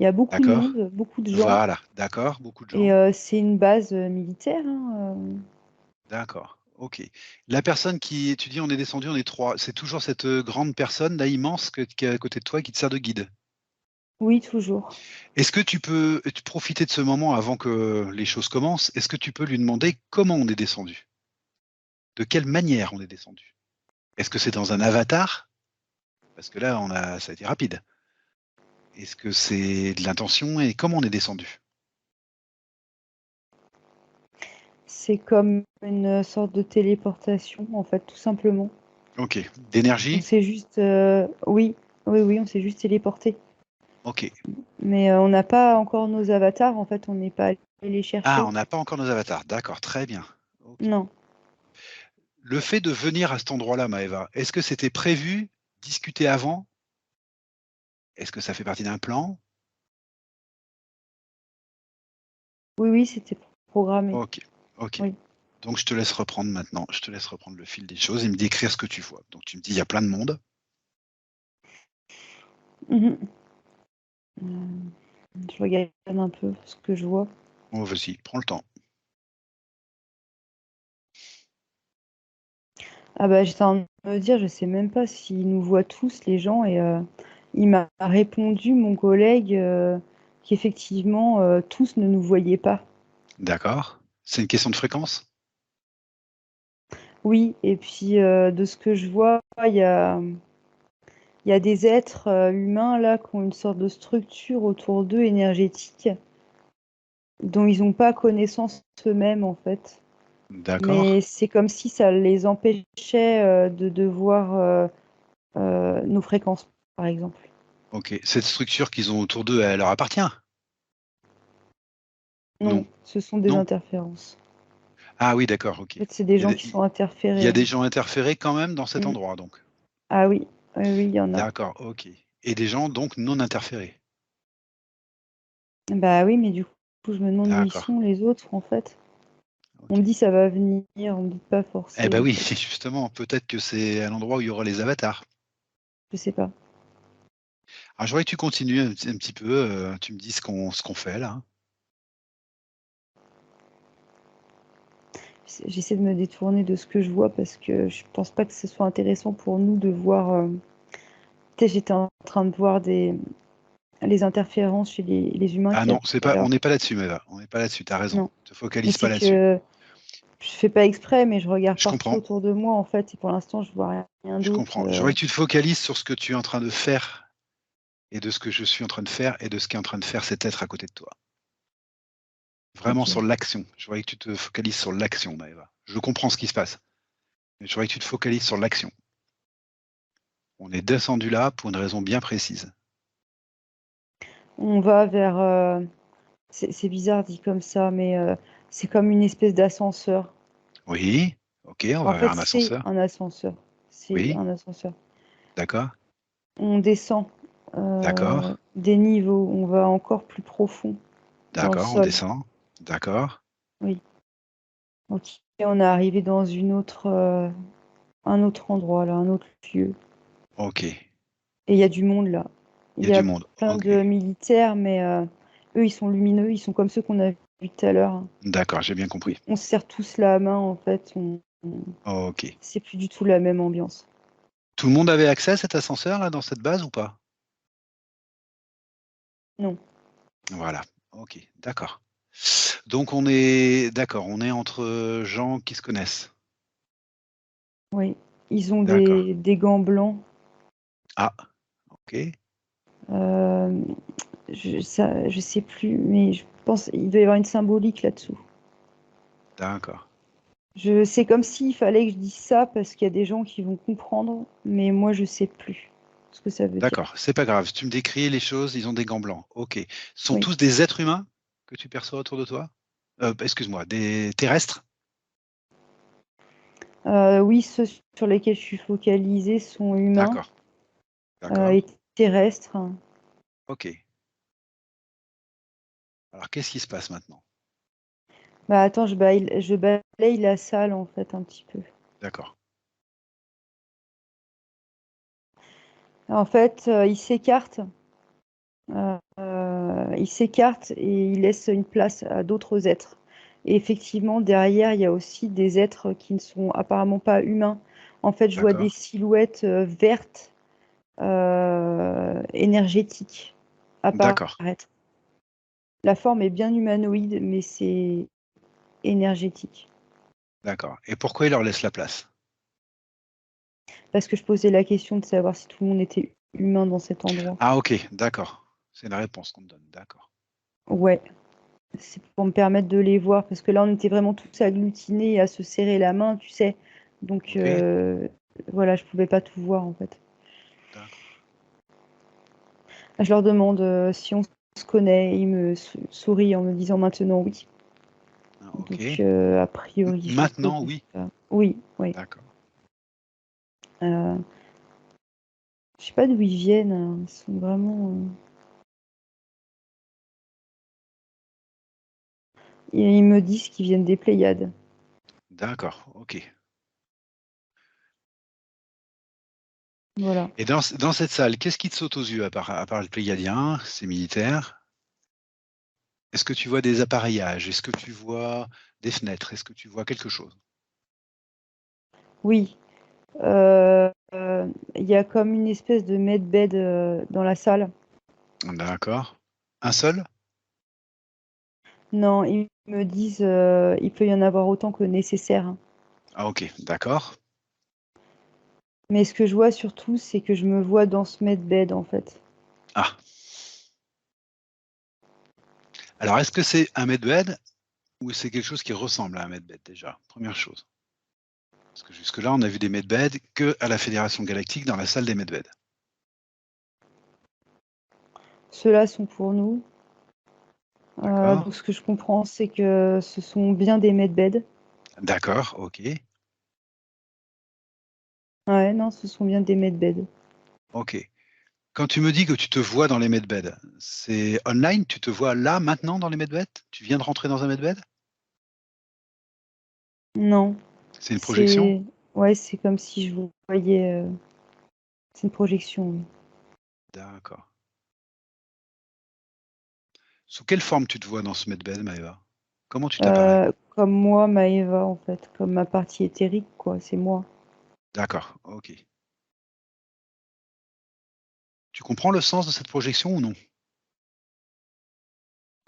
il y a beaucoup de D'accord. monde, beaucoup de gens. Voilà. D'accord. Beaucoup de Et gens. c'est une base militaire, hein. D'accord. Ok. La personne qui, tu dis, on est descendu, on est trois. C'est toujours cette grande personne là immense qui est à côté de toi qui te sert de guide. Oui, toujours. Est-ce que tu peux profiter de ce moment avant que les choses commencent? Est-ce que tu peux lui demander comment on est descendu? De quelle manière on est descendu? Est-ce que c'est dans un avatar? Parce que là, ça a été rapide. Est-ce que c'est de l'intention et comment on est descendu? C'est comme une sorte de téléportation, en fait, tout simplement. Ok. On D'énergie? s'est juste, oui, oui, oui, on s'est juste téléporté. Ok. Mais on n'a pas encore nos avatars, en fait, on n'est pas allé les Ah, chercher. on n'a pas encore nos avatars. D'accord, très bien. Ok. Non. Le fait de venir à cet endroit-là, Maëva, est-ce que c'était prévu, discuté avant? Est-ce que ça fait partie d'un plan? Oui, oui, c'était programmé. Ok, ok. Oui. Donc je te laisse reprendre maintenant. Je te laisse reprendre le fil des choses et me décrire ce que tu vois. Donc tu me dis, il y a plein de monde. Mhm. Je regarde un peu ce que je vois. Oh, vas-y, prends le temps. Ah bah, j'étais en train de me dire, je sais même pas s'ils nous voient tous, les gens, et il m'a répondu, mon collègue, qu'effectivement, tous ne nous voyaient pas. D'accord. C'est une question de fréquence? Oui, et puis de ce que je vois, il y a des êtres humains là qui ont une sorte de structure autour d'eux énergétique dont ils n'ont pas connaissance eux-mêmes en fait. D'accord. Mais c'est comme si ça les empêchait de voir nos fréquences, par exemple. Ok. Cette structure qu'ils ont autour d'eux, elle leur appartient? Ou non? Non, ce sont des Non? interférences. Ah oui, d'accord, ok. En fait, c'est des Il y a gens des, qui sont il y a interférés, des hein. gens interférés quand même dans cet Mm. endroit, donc. Ah oui, oui, oui, il y en a. D'accord, ok. Et des gens donc non interférés. Bah oui, mais du coup, je me demande où ils D'accord. sont les autres en fait. On Ok. me dit ça va venir, on me dit de pas Eh forcer ben en oui, fait. justement, peut-être que c'est à l'endroit où il y aura les avatars. Je sais pas. Alors, j'aurais que tu continues un petit peu, tu me dis ce qu'on fait là. J'essaie de me détourner de ce que je vois parce que je pense pas que ce soit intéressant pour nous de voir. Tu sais, j'étais en train de voir les interférences chez les humains Ah qu'il y a non, tout c'est à pas, on l'heure. n'est pas là-dessus, Maëva. On n'est pas là-dessus, tu as raison. Non. Ne te Mais focalise pas c'est là-dessus. que je fais pas exprès, mais je regarde Je partout comprends, autour de moi en fait, et pour l'instant, je vois rien je d'autre. comprends. Je voudrais que tu te focalises sur ce que tu es en train de faire et de ce que je suis en train de faire et de ce qu'est en train de faire cet être à côté de toi. Vraiment Ok. sur l'action. Je voudrais que tu te focalises sur l'action, Maëva. Je comprends ce qui se passe, mais je voudrais que tu te focalises sur l'action. On est descendu là pour une raison bien précise. On va vers. C'est bizarre dit comme ça, mais c'est comme une espèce d'ascenseur. Oui, ok, on En va vers fait, un c'est ascenseur. un ascenseur. C'est Oui, un ascenseur. d'accord, On descend d'accord, des niveaux, on va encore plus profond dans le d'accord, on sol. descend. D'accord, Oui. Ok. Et on est arrivé dans un autre endroit, là, un autre lieu. ok. Et il y a du monde là. Il Il y a y du a monde. plein Ok, de militaires, mais eux, ils sont lumineux, ils sont comme ceux qu'on a vus tout à l'heure. d'accord, j'ai bien compris. On se serre tous la main, en fait. Ok. C'est plus du tout la même ambiance. Tout le monde avait accès à cet ascenseur là dans cette base ou pas? Non. Voilà. Ok, d'accord. Donc on est d'accord, on est entre gens qui se connaissent. Oui. Ils ont D'accord. des gants blancs. Ah, ok, Euh, je sais plus, mais je pense qu'il doit y avoir une symbolique là-dessous. d'accord. C'est comme s'il fallait que je dise ça parce qu'il y a des gens qui vont comprendre, mais moi je sais plus ce que ça veut dire. D'accord, c'est pas grave. Tu me décris les choses, ils ont des gants blancs. Ok. Ce sont Oui. tous des êtres humains que tu perçois autour de toi? Excuse-moi, des terrestres? Oui, ceux sur lesquels je suis focalisée sont humains D'accord, d'accord. et terrestres. Ok. Alors qu'est-ce qui se passe maintenant? Bah attends, je balaye la salle en fait un petit peu. D'accord, En fait, il s'écarte et il laisse une place à d'autres êtres. Et effectivement, derrière, il y a aussi des êtres qui ne sont apparemment pas humains. En fait, je vois des d'accord, silhouettes vertes énergétiques d'accord, apparaître. La forme est bien humanoïde, mais c'est énergétique. d'accord. Et pourquoi il leur laisse la place? Parce que je posais la question de savoir si tout le monde était humain dans cet endroit. Ah ok, d'accord. C'est la réponse qu'on me donne. D'accord. Ouais, c'est pour me permettre de les voir, parce que là, on était vraiment tous agglutinés à se serrer la main, tu sais. Donc, Ok, voilà, je pouvais pas tout voir, en fait. d'accord. Je leur demande si on se connaît, ils me sourient en me disant maintenant oui. Ah, ok. Donc, a priori, je les Maintenant, connais oui. pas. Oui, oui. D'accord. Euh, je sais pas d'où ils viennent, hein. Ils sont vraiment... Ils me disent qu'ils viennent des Pléiades. D'accord, ok. Voilà. Et dans cette salle, qu'est-ce qui te saute aux yeux à part le Pléiadien, ces militaires? Est-ce que tu vois des appareillages? Est-ce que tu vois des fenêtres? Est-ce que tu vois quelque chose? Oui. Il y a comme une espèce de medbed dans la salle. D'accord. Un seul? Non, ils me disent il peut y en avoir autant que nécessaire, hein. Ah ok, d'accord. Mais ce que je vois surtout, c'est que je me vois dans ce medbed en fait. Ah. Alors est-ce que c'est un medbed ou c'est quelque chose qui ressemble à un medbed déjà? Première chose. Parce que jusque-là, on a vu des medbeds que à la Fédération Galactique dans la salle des medbeds. Ceux-là sont pour nous. D'accord. Donc ce que je comprends, c'est que ce sont bien des medbeds. D'accord, ok. Ouais, non, ce sont bien des medbeds. Ok. Quand tu me dis que tu te vois dans les medbeds, c'est online? Tu te vois là, maintenant, dans les medbeds? Tu viens de rentrer dans un medbed? Non, C'est une projection? c'est ouais, c'est comme si je voyais. C'est une projection, oui. D'accord. Sous quelle forme tu te vois dans ce medbed, Maëva? Comment tu t'apparais? Comme moi, Maëva, en fait, comme ma partie éthérique, quoi, c'est moi. D'accord, ok. Tu comprends le sens de cette projection ou non?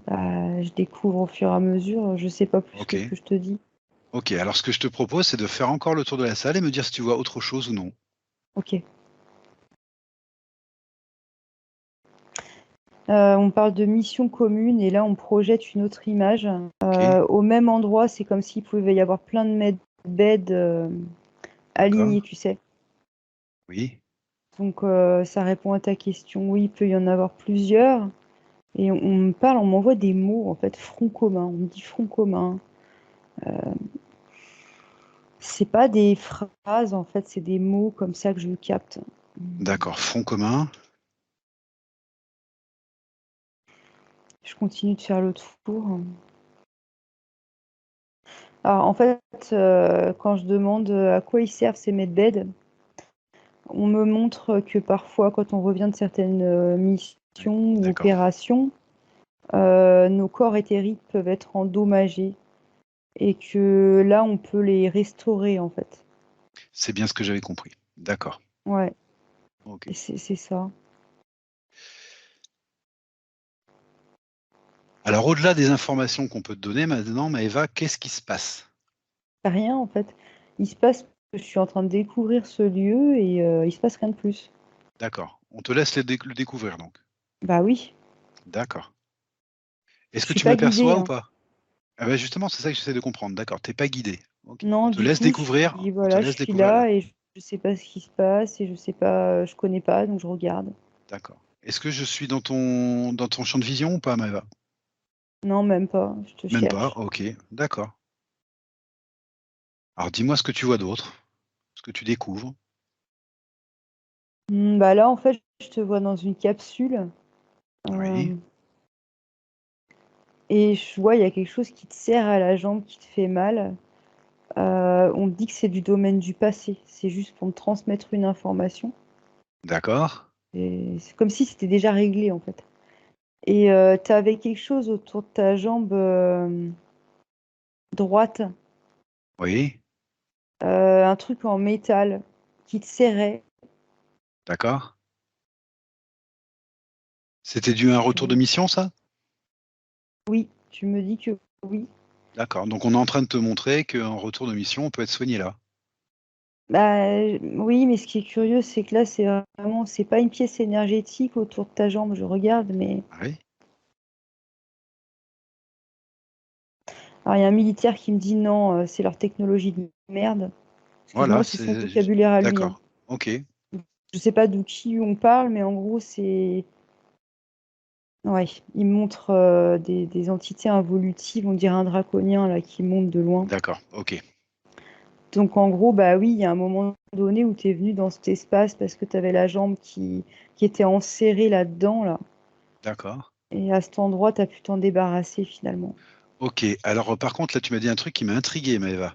Bah, je découvre au fur et à mesure, je sais pas plus Ok. que ce que je te dis. Ok, alors ce que je te propose, c'est de faire encore le tour de la salle et me dire si tu vois autre chose ou non. Ok. On parle de mission commune et là on projette une autre image. Ok, Au même endroit, c'est comme s'il pouvait y avoir plein de beds d'accord. alignés, tu sais. Oui, Donc ça répond à ta question. Oui, il peut y en avoir plusieurs. Et on me parle, on m'envoie des mots, en fait, front commun. On me dit front commun. C'est pas des phrases, en fait, c'est des mots comme ça que je capte. d'accord. Front commun. Je continue de faire le tour. Alors, en fait, quand je demande à quoi ils servent ces medbeds, on me montre que parfois, quand on revient de certaines Oui, missions ou d'accord. opérations, nos corps éthériques peuvent être endommagés et que là, on peut les restaurer, en fait. C'est bien ce que j'avais compris. D'accord. Ouais, Ok. et c'est ça. Alors, au-delà des informations qu'on peut te donner maintenant, Maëva, qu'est-ce qui se passe? Rien, en fait. Il se passe que je suis en train de découvrir ce lieu et il se passe rien de plus. D'accord. On te laisse le découvrir donc. Bah oui, D'accord. je Est-ce que suis tu pas guidée, m'aperçois ou hein. pas? Ah bah justement, c'est ça que j'essaie de comprendre. D'accord. T'es pas guidé. Ok. On Non, te du laisse tout, découvrir. On te voilà, je laisse suis découvrir là. là et je sais pas ce qui se passe et je sais pas, je connais pas, donc je regarde. D'accord. Est-ce que je suis dans ton champ de vision ou pas, Maëva? Non, même pas, je te Même pas. cherche. Ok. D'accord. Alors, dis-moi ce que tu vois d'autre, ce que tu découvres. Bah là, en fait, je te vois dans une capsule Oui. euh, et je vois, il y a quelque chose qui te serre à la jambe, qui te fait mal. On me dit que c'est du domaine du passé. C'est juste pour me transmettre une information. D'accord. Et c'est comme si c'était déjà réglé, en fait. Et tu avais quelque chose autour de ta jambe droite, Oui. un truc en métal qui te serrait. D'accord. C'était dû à un retour de Donc, mission, ça? oui, tu me dis que oui. D'accord. Donc, on est en train de te montrer qu'en retour de mission, on peut être soigné là. Bah, oui, mais ce qui est curieux, c'est que là, c'est vraiment, c'est pas une pièce énergétique autour de ta jambe. Je regarde, mais Ah oui. alors il y a un militaire qui me dit non, c'est leur technologie de merde. Voilà, Excuse-moi, c'est son vocabulaire à lui, hein. d'accord. Ok. Je sais pas d'où qui on parle, mais en gros, c'est ouais, il montre des entités involutives, on dirait un draconien là qui monte de loin. D'accord. Ok. Donc en gros, bah oui, il y a un moment donné où tu es venu dans cet espace parce que tu avais la jambe qui était enserrée là-dedans, là. D'accord. Et à cet endroit, tu as pu t'en débarrasser finalement. Ok. Alors, par contre, là, tu m'as dit un truc qui m'a intrigué, Maëva.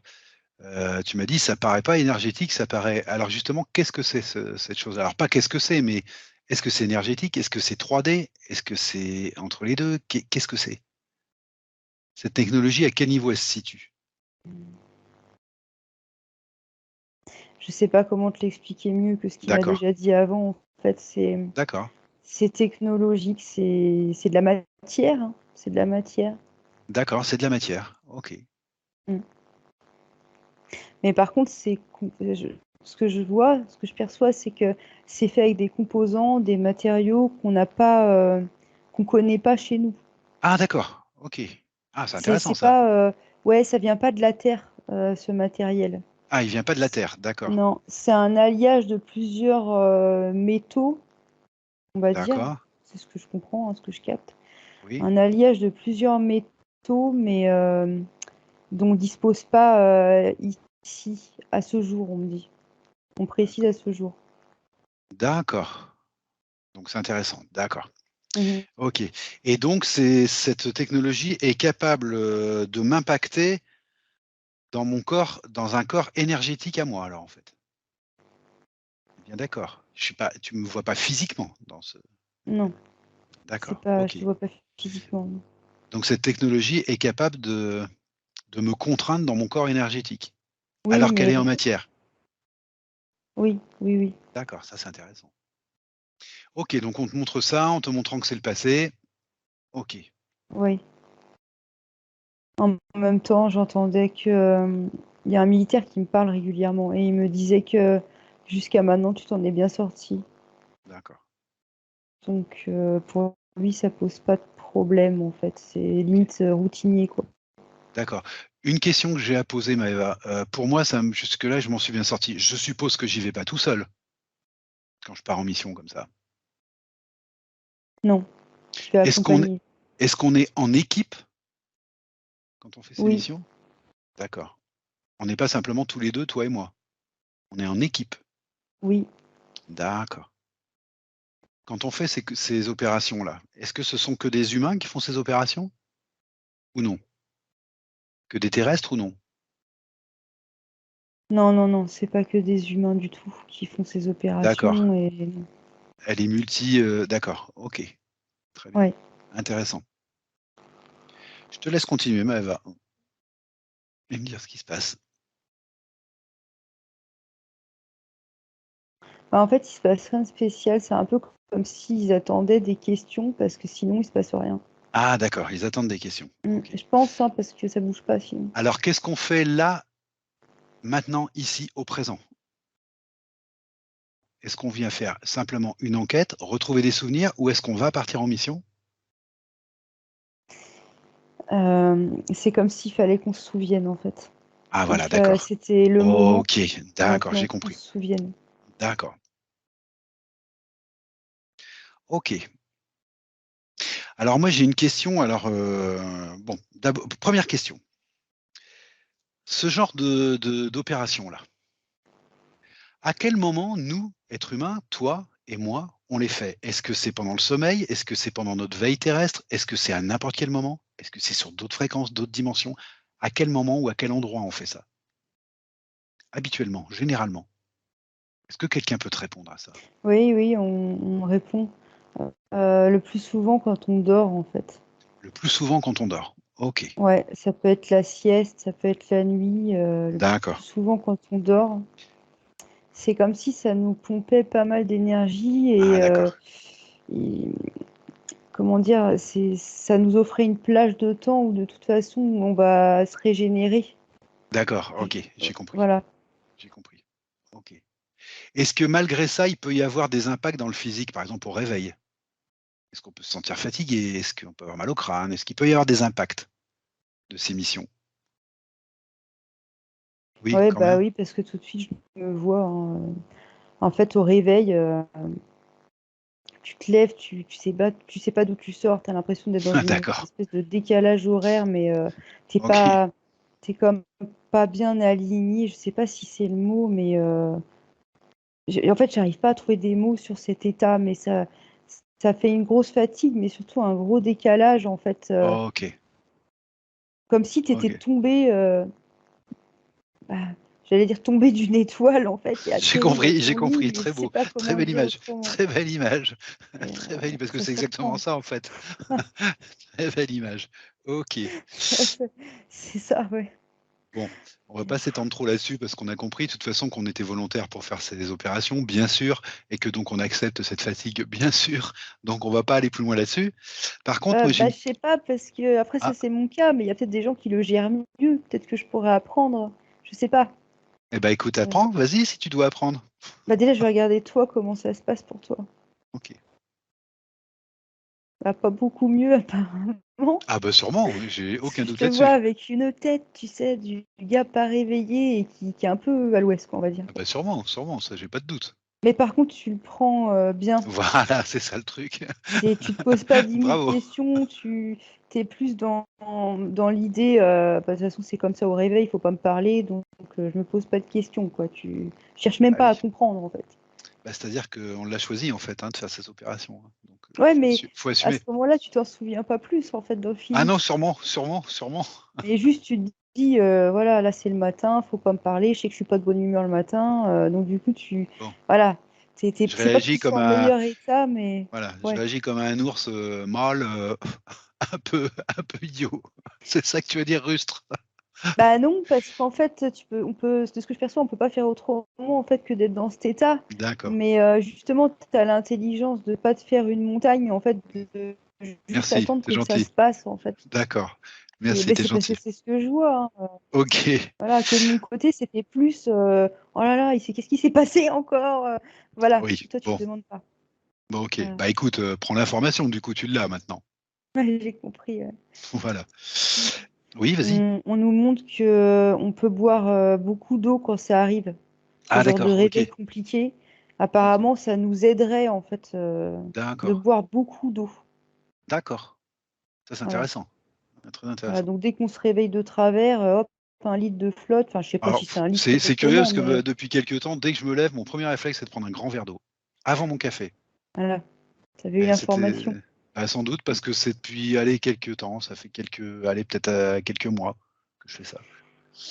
Tu m'as dit, ça paraît pas énergétique, ça paraît. Alors, justement, qu'est-ce que c'est cette chose? Alors, pas qu'est-ce que c'est, mais est-ce que c'est énergétique? Est-ce que c'est 3D? Est-ce que c'est entre les deux? Qu'est-ce que c'est? Cette technologie, à quel niveau elle se situe? Je sais pas comment te l'expliquer mieux que ce qu'il m'a D'accord. déjà dit avant. En fait, D'accord. c'est technologique, c'est de la matière, hein. C'est de la matière. D'accord, c'est de la matière. Ok. Mm. Mais par contre, ce que je vois, ce que je perçois, c'est que c'est fait avec des composants, des matériaux qu'on n'a pas, qu'on connaît pas chez nous. Ah, d'accord. Ok. Ah, c'est intéressant C'est ça. pas, ouais, ça vient pas de la Terre, ce matériel. Ah, il vient pas de la Terre. D'accord. Non, c'est un alliage de plusieurs métaux, on va dire. D'accord. C'est ce que je comprends, hein, ce que je capte. Oui. Un alliage de plusieurs métaux, mais dont on dispose pas ici, à ce jour, on me dit. On précise D'accord. à ce jour. D'accord. Donc c'est intéressant. D'accord. Mhm. Ok. Et donc cette technologie est capable de m'impacter dans mon corps, dans un corps énergétique à moi, alors en fait. Bien d'accord. Je suis pas, tu me vois pas physiquement dans ce. Non, c'est D'accord. pas, je Ok. te vois pas physiquement, non. Donc cette technologie est capable de me contraindre dans mon corps énergétique, Oui, alors qu'elle mais est en matière. oui, oui, oui, D'accord, ça c'est intéressant. OK, donc on te montre ça en te montrant que c'est le passé. OK, oui. En même temps, j'entendais que, il y a un militaire qui me parle régulièrement et il me disait que jusqu'à maintenant, tu t'en es bien sorti. d'accord. Donc, pour lui, ça pose pas de problème, en fait. C'est OK, limite, routinier, quoi. d'accord. Une question que j'ai à poser, Maëva, pour moi, ça me jusque-là, je m'en suis bien sorti. Je suppose que j'y vais pas tout seul, quand je pars en mission comme ça? Non, tu es Est-ce qu'on accompagné. est-ce qu'on est en équipe quand on fait ces Oui, missions? D'accord. On n'est pas simplement tous les 2, toi et moi. On est en équipe. oui. D'accord. Quand on fait ces opérations-là, est-ce que ce sont que des humains qui font ces opérations? Ou non? Que des terrestres ou non? Non, non, non, c'est pas que des humains du tout qui font ces D'accord. opérations et Elle est multi, d'accord, OK. Très bien. ouais. Intéressant. Je te laisse continuer, Maëva, et me dire ce qui se passe. Bah, en fait, il se passe rien de spécial, c'est un peu comme s'ils attendaient des questions parce que sinon il se passe rien. Ah d'accord, ils attendent des questions. OK. Je pense, hein, parce que ça bouge pas sinon. Alors qu'est-ce qu'on fait là, maintenant, ici, au présent? Est-ce qu'on vient faire simplement une enquête, retrouver des souvenirs ou est-ce qu'on va partir en mission? C'est comme s'il fallait qu'on se souvienne, en fait. Ah voilà, Donc d'accord. c'était le moment OK, d'accord, maintenant j'ai qu'on compris. se souvienne. D'accord. OK. Alors moi j'ai une question, alors, bon, d'abo 1re question. Ce genre d'opération-là, à quel moment nous, êtres humains, toi et moi, on les fait? Est-ce que c'est pendant le sommeil? Est-ce que c'est pendant notre veille terrestre? Est-ce que c'est à n'importe quel moment? Est-ce que c'est sur d'autres fréquences, d'autres dimensions? À quel moment ou à quel endroit on fait ça? Habituellement, généralement? Est-ce que quelqu'un peut te répondre à ça? Oui, oui, on répond, le plus souvent quand on dort, en fait. Le plus souvent quand on dort. OK, Ouais, ça peut être la sieste, ça peut être la nuit, le d'accord. plus souvent quand on dort. C'est comme si ça nous pompait pas mal d'énergie Ah d'accord, et comment dire? Ça nous offrait une plage de temps où de toute façon on va se régénérer. d'accord, J OK, j'ai compris, Voilà. j'ai compris. OK. Est-ce que malgré ça, il peut y avoir des impacts dans le physique, par exemple au réveil? Est-ce qu'on peut se sentir fatigué? Est-ce qu'on peut avoir mal au crâne? Est-ce qu'il peut y avoir des impacts de ces missions? Oui, Ouais, quand bah, même? oui, parce que tout de suite je me vois, hein, en fait au réveil, tu te lèves, tu sais pas d'où tu sors, tu as l'impression d'être dans une D'accord, espèce de décalage horaire, mais tu OK, pas tu comme pas bien aligné, je sais pas si c'est le mot, mais en fait, j'arrive pas à trouver des mots sur cet état, mais ça fait une grosse fatigue, mais surtout un gros décalage, en fait, OK, comme si tu étais OK. tombé, bah, j'allais dire tombé d'une étoile, en fait, et atterri dans J'ai ton lit, compris, mais je très sais beau, pas très comment le belle dire image, autrement. très belle image, Et très belle parce que ça c'est exactement surprend. ça en fait. Très belle image. OK. C'est ça, ouais. Bon, on va pas s'étendre trop là-dessus parce qu'on a compris de toute façon qu'on était volontaire pour faire ces opérations, bien sûr, et que donc on accepte cette fatigue, bien sûr, donc on va pas aller plus loin là-dessus. Par contre, moi j'ai Bah, une je sais pas parce qu'après ça, ah, c'est mon cas, mais il y a peut-être des gens qui le gèrent mieux. Peut-être que je pourrais apprendre. Je sais pas. eh ben écoute, Heu, apprends, vas-y si tu dois apprendre. Bah, déjà, je vais regarder toi, comment ça se passe pour toi. OK. Bah, pas beaucoup mieux apparemment. Ah bah sûrement, oui, j'ai Parce aucun que je doute te vois là-dessus. avec une tête, tu sais, du gars pas réveillé et qui est un peu à l'ouest, quoi, on va dire. Ah bah sûrement, sûrement, ça j'ai pas de doute. Mais par contre, tu le prends, bien. Voilà, c'est ça le truc. Tu te poses pas 10 000 Bravo. questions, tu es plus dans l'idée, bah, de toute façon, c'est comme ça au réveil, il faut pas me parler, donc je me pose pas de questions, quoi. Tu cherches même Bah pas à oui. comprendre, en fait. Bah, c'est-à-dire qu'on l'a choisi en fait, hein, de faire ces opérations, hein, donc Ouais, mais faut à ce assumer. moment-là, tu t'en souviens pas plus, en fait, dans le Ah non, physique. sûrement, sûrement, sûrement. Mais juste, tu te dis, voilà, là, c'est le matin, faut pas me parler, je sais que je suis pas de bonne humeur le matin, donc du coup, Bon, voilà, je c'est pas que réagis tu te comme sens en un meilleur état, mais voilà, je ouais, réagis comme un ours, mâle, un peu idiot. C'est ça que tu veux dire, rustre? Bah non, parce qu'en fait, de ce que je perçois, on peut pas faire autrement en fait que d'être dans cet état. D'accord. Mais justement, tu as l'intelligence de pas te faire une montagne, en fait, de juste Merci, attendre c'est que ça gentil. se passe, en fait. D'accord. Et Merci, ben, t'es c'est parce que gentil. c'est ce que je vois, hein. OK. Voilà, que de mon côté, c'était plus oh là là, qu'est-ce qui s'est passé encore? Voilà, Oui, toi, tu bon. te demandes pas. Bon, OK. Voilà. Bah, écoute, prends l'information, du coup, tu l'as maintenant. Ouais, j'ai compris. Voilà. Oui, vas-y. On nous montre que on peut boire beaucoup d'eau quand ça arrive, ce Ah genre de d'accord, OK. réveil compliqué. OK. Apparemment, ça nous aiderait en fait de D'accord. boire beaucoup d'eau. D'accord. Ça, c'est Voilà. intéressant. Très Voilà. intéressant. Donc dès qu'on se réveille de travers, hop, 1 litre de flotte. Enfin, je sais pas Alors, si c'est un litre c'est curieux exactement, parce que, mais depuis quelque temps, dès que je me lève, mon premier réflexe, c'est de prendre un grand verre d'eau, avant mon café. voilà, tu avais eu Et c'était l'information. sans doute parce que c'est depuis, allez, quelques temps, ça fait allez, peut-être, quelques mois que je fais ça.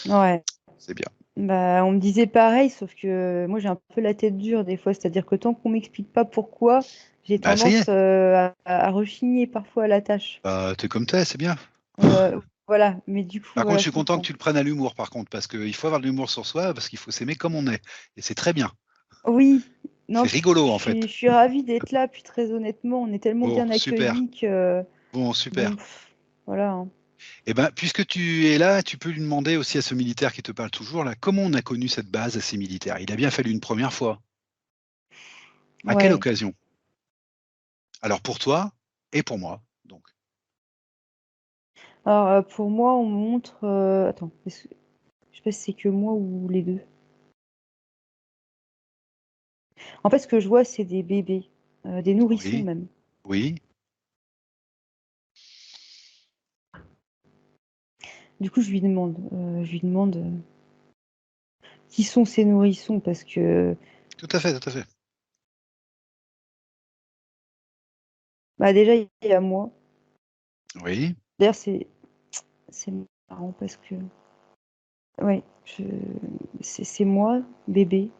Ouais. C'est bien. Bah, on me disait pareil, sauf que moi j'ai un peu la tête dure des fois, c'est-à-dire que tant qu'on m'explique pas pourquoi, j'ai Bah, ça y tendance est, à rechigner parfois à la tâche. bah, tu comme tu c'est bien. Voilà, mais du coup, Par contre, voilà, je je suis content que comprends. tu le prennes à l'humour, par contre, parce qu'il faut avoir de l'humour sur soi, parce qu'il faut s'aimer comme on est. Et c'est très bien. Oui, non, C'est puis rigolo, en fait. je suis ravie d'être là, puis très honnêtement, on est tellement Bon, bien super. accueillis que, Bon, bon, super. voilà, hein. Eh ben, puisque tu es là, tu peux lui demander aussi à ce militaire qui te parle toujours, là, comment on a connu cette base à ces militaires? Il a bien fallu une première fois. À quelle Ouais. occasion? Alors pour toi et pour moi, donc. Alors, pour moi, on montre, attends, je sais pas si c'est que moi ou les deux. En fait, ce que je vois, c'est des bébés, des nourrissons Oui, même. oui, Du coup, je lui demande qui sont ces nourrissons parce que, tout à fait, tout à fait. bah, déjà, il y a moi. Oui, D'ailleurs, c'est marrant parce que, ouais, c'est moi, bébé,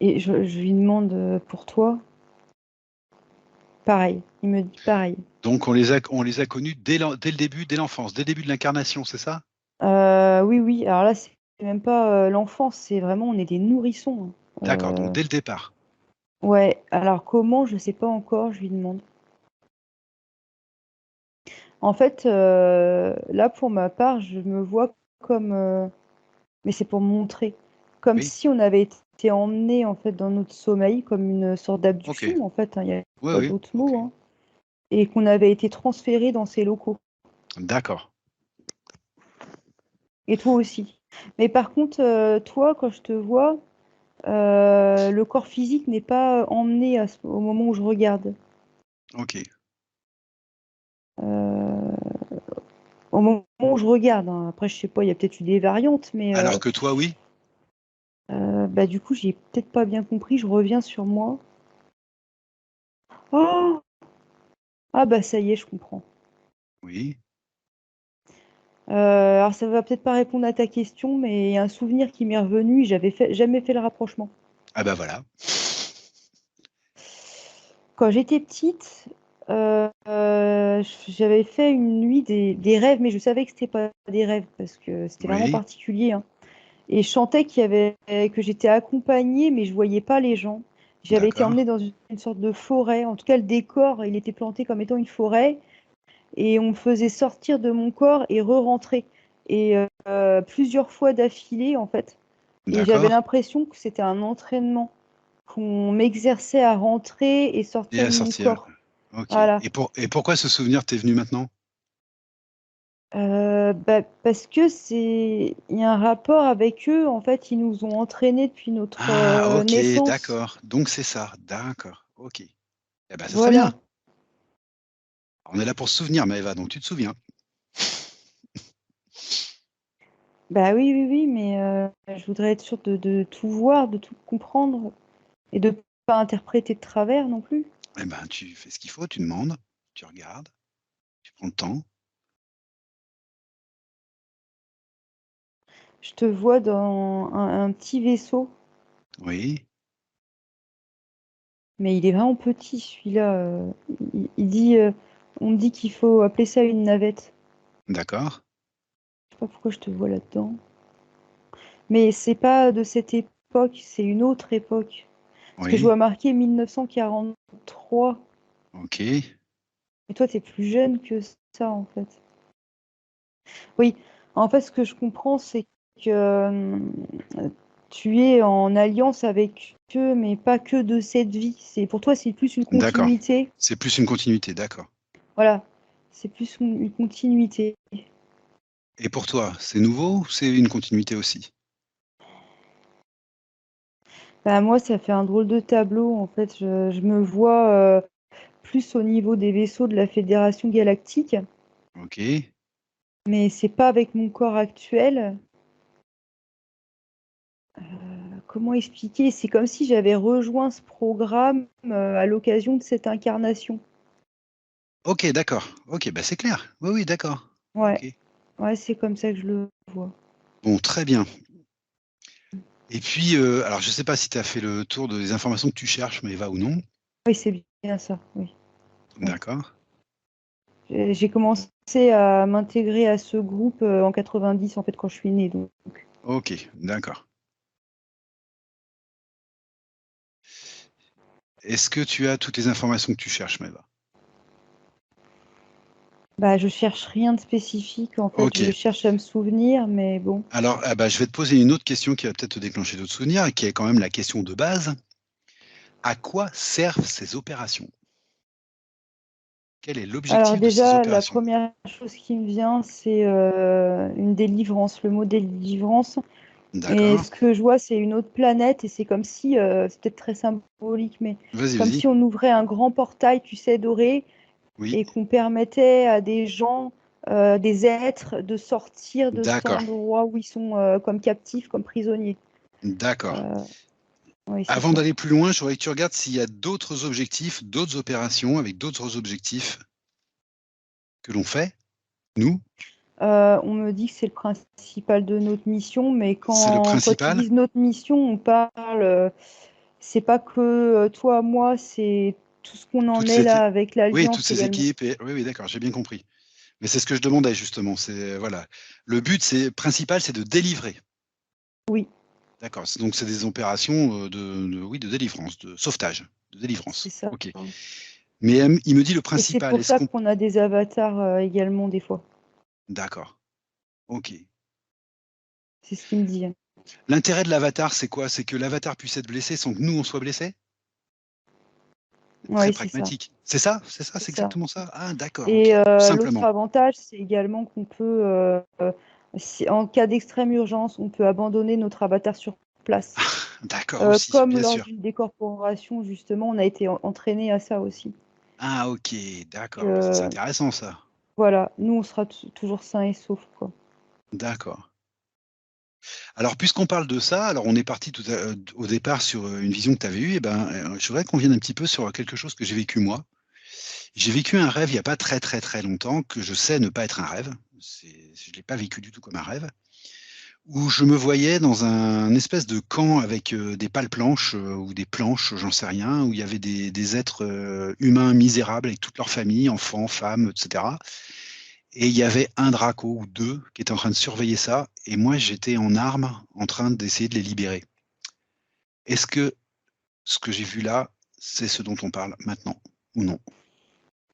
et je lui demande pour toi, pareil. Il me dit pareil. donc on les a connus dès le début, dès l'enfance, dès le début de l'incarnation, c'est ça? Oui, oui. Alors là, c'est même pas l'enfance, c'est vraiment, on est des nourrissons, hein. D'accord, donc dès le départ. Ouais. Alors comment, je sais pas encore. Je lui demande. En fait, là, pour ma part, je me vois comme, mais c'est pour me montrer, comme Oui, si on avait été emmené en fait dans notre sommeil, comme une sorte OK. d'abduction en fait, hein, il n'y a Oui, pas oui, d'autre OK. mot, hein, et qu'on avait été transféré dans ces locaux. D'accord. Et toi aussi. Mais par contre, toi, quand je te vois, le corps physique n'est pas emmené au moment où je regarde. OK. Euh, Au moment où je regarde, hein. Après, je sais pas, il y a peut-être eu des variantes, mais Alors que toi, oui? bah, du coup, j'ai peut-être pas bien compris. Je reviens sur moi. Oh! Ah bah ça y est, je comprends. Oui. Alors ça va peut-être pas répondre à ta question, mais il y a un souvenir qui m'est revenu et jamais fait le rapprochement. Ah bah, voilà. Quand j'étais petite, j'avais fait une nuit des rêves, mais je savais que c'était pas des rêves parce que c'était vraiment Oui, particulier, hein. Et je sentais que j'étais accompagnée, mais je voyais pas les gens. J'avais été d'accord, emmenée dans une sorte de forêt. En tout cas, le décor, il était planté comme étant une forêt. Et on me faisait sortir de mon corps et re-rentrer. Et plusieurs fois d'affilée, en fait. Et j'avais d'accord. l'impression que c'était un entraînement, qu'on m'exerçait à rentrer et Et sortir à de mon sortir. corps. OK. Voilà. Et pourquoi ce souvenir t'est venu maintenant? Bah, parce que il y a un rapport avec eux. En fait, ils nous ont entraînés depuis notre Ah OK, naissance. d'accord. Donc c'est ça, d'accord, OK. Eh ben, c'est très bien. Voilà. On est là pour se souvenir, Maëva, donc tu te souviens. Bah oui, oui, oui, mais je voudrais être sûre de tout voir, de tout comprendre et de pas interpréter de travers non plus. Eh ben, tu fais ce qu'il faut, tu demandes, tu regardes, tu prends le temps. Je te vois dans un petit vaisseau, Oui, mais il est vraiment petit celui-là. Il dit, on me dit qu'il faut appeler ça une navette. D'accord. Je sais pas pourquoi je te vois là-dedans. Mais c'est pas de cette époque, c'est une autre époque. Parce que je Oui. vois marqué 1943. Ok. Et toi, t'es plus jeune que ça, en fait. Oui, en fait, ce que je comprends, c'est que tu es en alliance avec eux, mais pas que de cette vie. Pour toi, c'est plus une D'accord. continuité. C'est plus une continuité, d'accord. Voilà, c'est plus une continuité. Et pour toi, c'est nouveau ou c'est une continuité aussi? Bah, moi, ça fait un drôle de tableau. En fait, je me vois plus au niveau des vaisseaux de la Fédération Galactique, Ok. mais c'est pas avec mon corps actuel. Comment expliquer? C'est comme si j'avais rejoint ce programme à l'occasion de cette incarnation. Ok, d'accord. Ok, bah c'est clair. Oui, oui, d'accord. Ouais, Ok. ouais, c'est comme ça que je le vois. Bon, très bien. Et puis, alors je ne sais pas si tu as fait le tour des informations que tu cherches, mais va ou non. Oui, c'est bien ça, oui. Oui. D'accord. J'ai commencé à m'intégrer à ce groupe en 90, en fait, quand je suis née. Donc, Ok, d'accord. Est-ce que tu as toutes les informations que tu cherches, Maëva? bah, je cherche rien de spécifique, en fait. Ok. Je cherche à me souvenir, mais bon. Alors, ah bah, je vais te poser une autre question qui va peut-être te déclencher d'autres souvenirs, et qui est quand même la question de base. À quoi servent ces opérations? Quel est Alors l'objectif de ces déjà, la opérations? première chose qui me vient, c'est une délivrance, le mot délivrance. Et D'accord. ce que je vois, c'est une autre planète, et c'est comme si, c'est peut-être très symbolique, mais Vas-y, comme vas-y. si on ouvrait un grand portail, tu sais, doré, Oui. et qu'on permettait à des gens, des êtres, de sortir de cet D'accord. endroit où ils sont comme captifs, comme prisonniers. D'accord. Euh, oui, c'est Avant ça. d'aller plus loin, je voudrais que tu regardes s'il y a d'autres objectifs, d'autres opérations avec d'autres objectifs que l'on fait, nous. On me dit que c'est le principal de notre mission, mais C'est le quand ils principal. disent notre mission, on parle, c'est pas que toi, moi, c'est tout ce qu'on en Toutes est ces, là avec oui, toutes l'Alliance ces également. équipes. Oui, oui, d'accord, j'ai bien compris. Mais c'est ce que je demandais justement. C'est voilà. Le but, c'est principal, c'est de délivrer. Oui, D'accord. Donc c'est des opérations oui, de délivrance, de sauvetage, de c'est délivrance. ça. Ok. Mais il me dit le Et c'est principal. pour Est-ce ça qu'on... qu'on a des avatars également des fois. D'accord. Ok. C'est ce qu'il me dit. L'intérêt de l'avatar, c'est quoi? C'est que l'avatar puisse être blessé sans que nous on soit blessés? Très Oui, c'est ça. pragmatique. C'est ça? C'est ça? C'est C'est ça. exactement ça? Ah, d'accord. Ok. Et Tout l'autre simplement. avantage, c'est également qu'on peut, en cas d'extrême urgence, on peut abandonner notre avatar sur place. D'accord aussi, Comme bien lors sûr. d'une décorporation, justement, on a été entraîné à ça aussi. Ah, ok. D'accord. Ah, bah, ça, c'est Que, intéressant ça. voilà, nous, on sera toujours sains et saufs, quoi. D'accord. Alors, puisqu'on parle de ça, alors on est parti au départ sur une vision que tu avais eue, et ben, je voudrais qu'on vienne un petit peu sur quelque chose que j'ai vécu moi. J'ai vécu un rêve il n'y a pas très très très longtemps que je sais ne pas être un rêve. Je ne l'ai pas vécu du tout comme un rêve. Où je me voyais dans un espèce de camp avec des pales planches ou des planches, j'en sais rien, où il y avait des êtres humains misérables avec toute leur famille, enfants, femmes, etc. Et il y avait un Draco ou deux qui étaient en train de surveiller ça, et moi j'étais en armes en train d'essayer de les libérer. Est-ce que ce que j'ai vu là, c'est ce dont on parle maintenant ou non?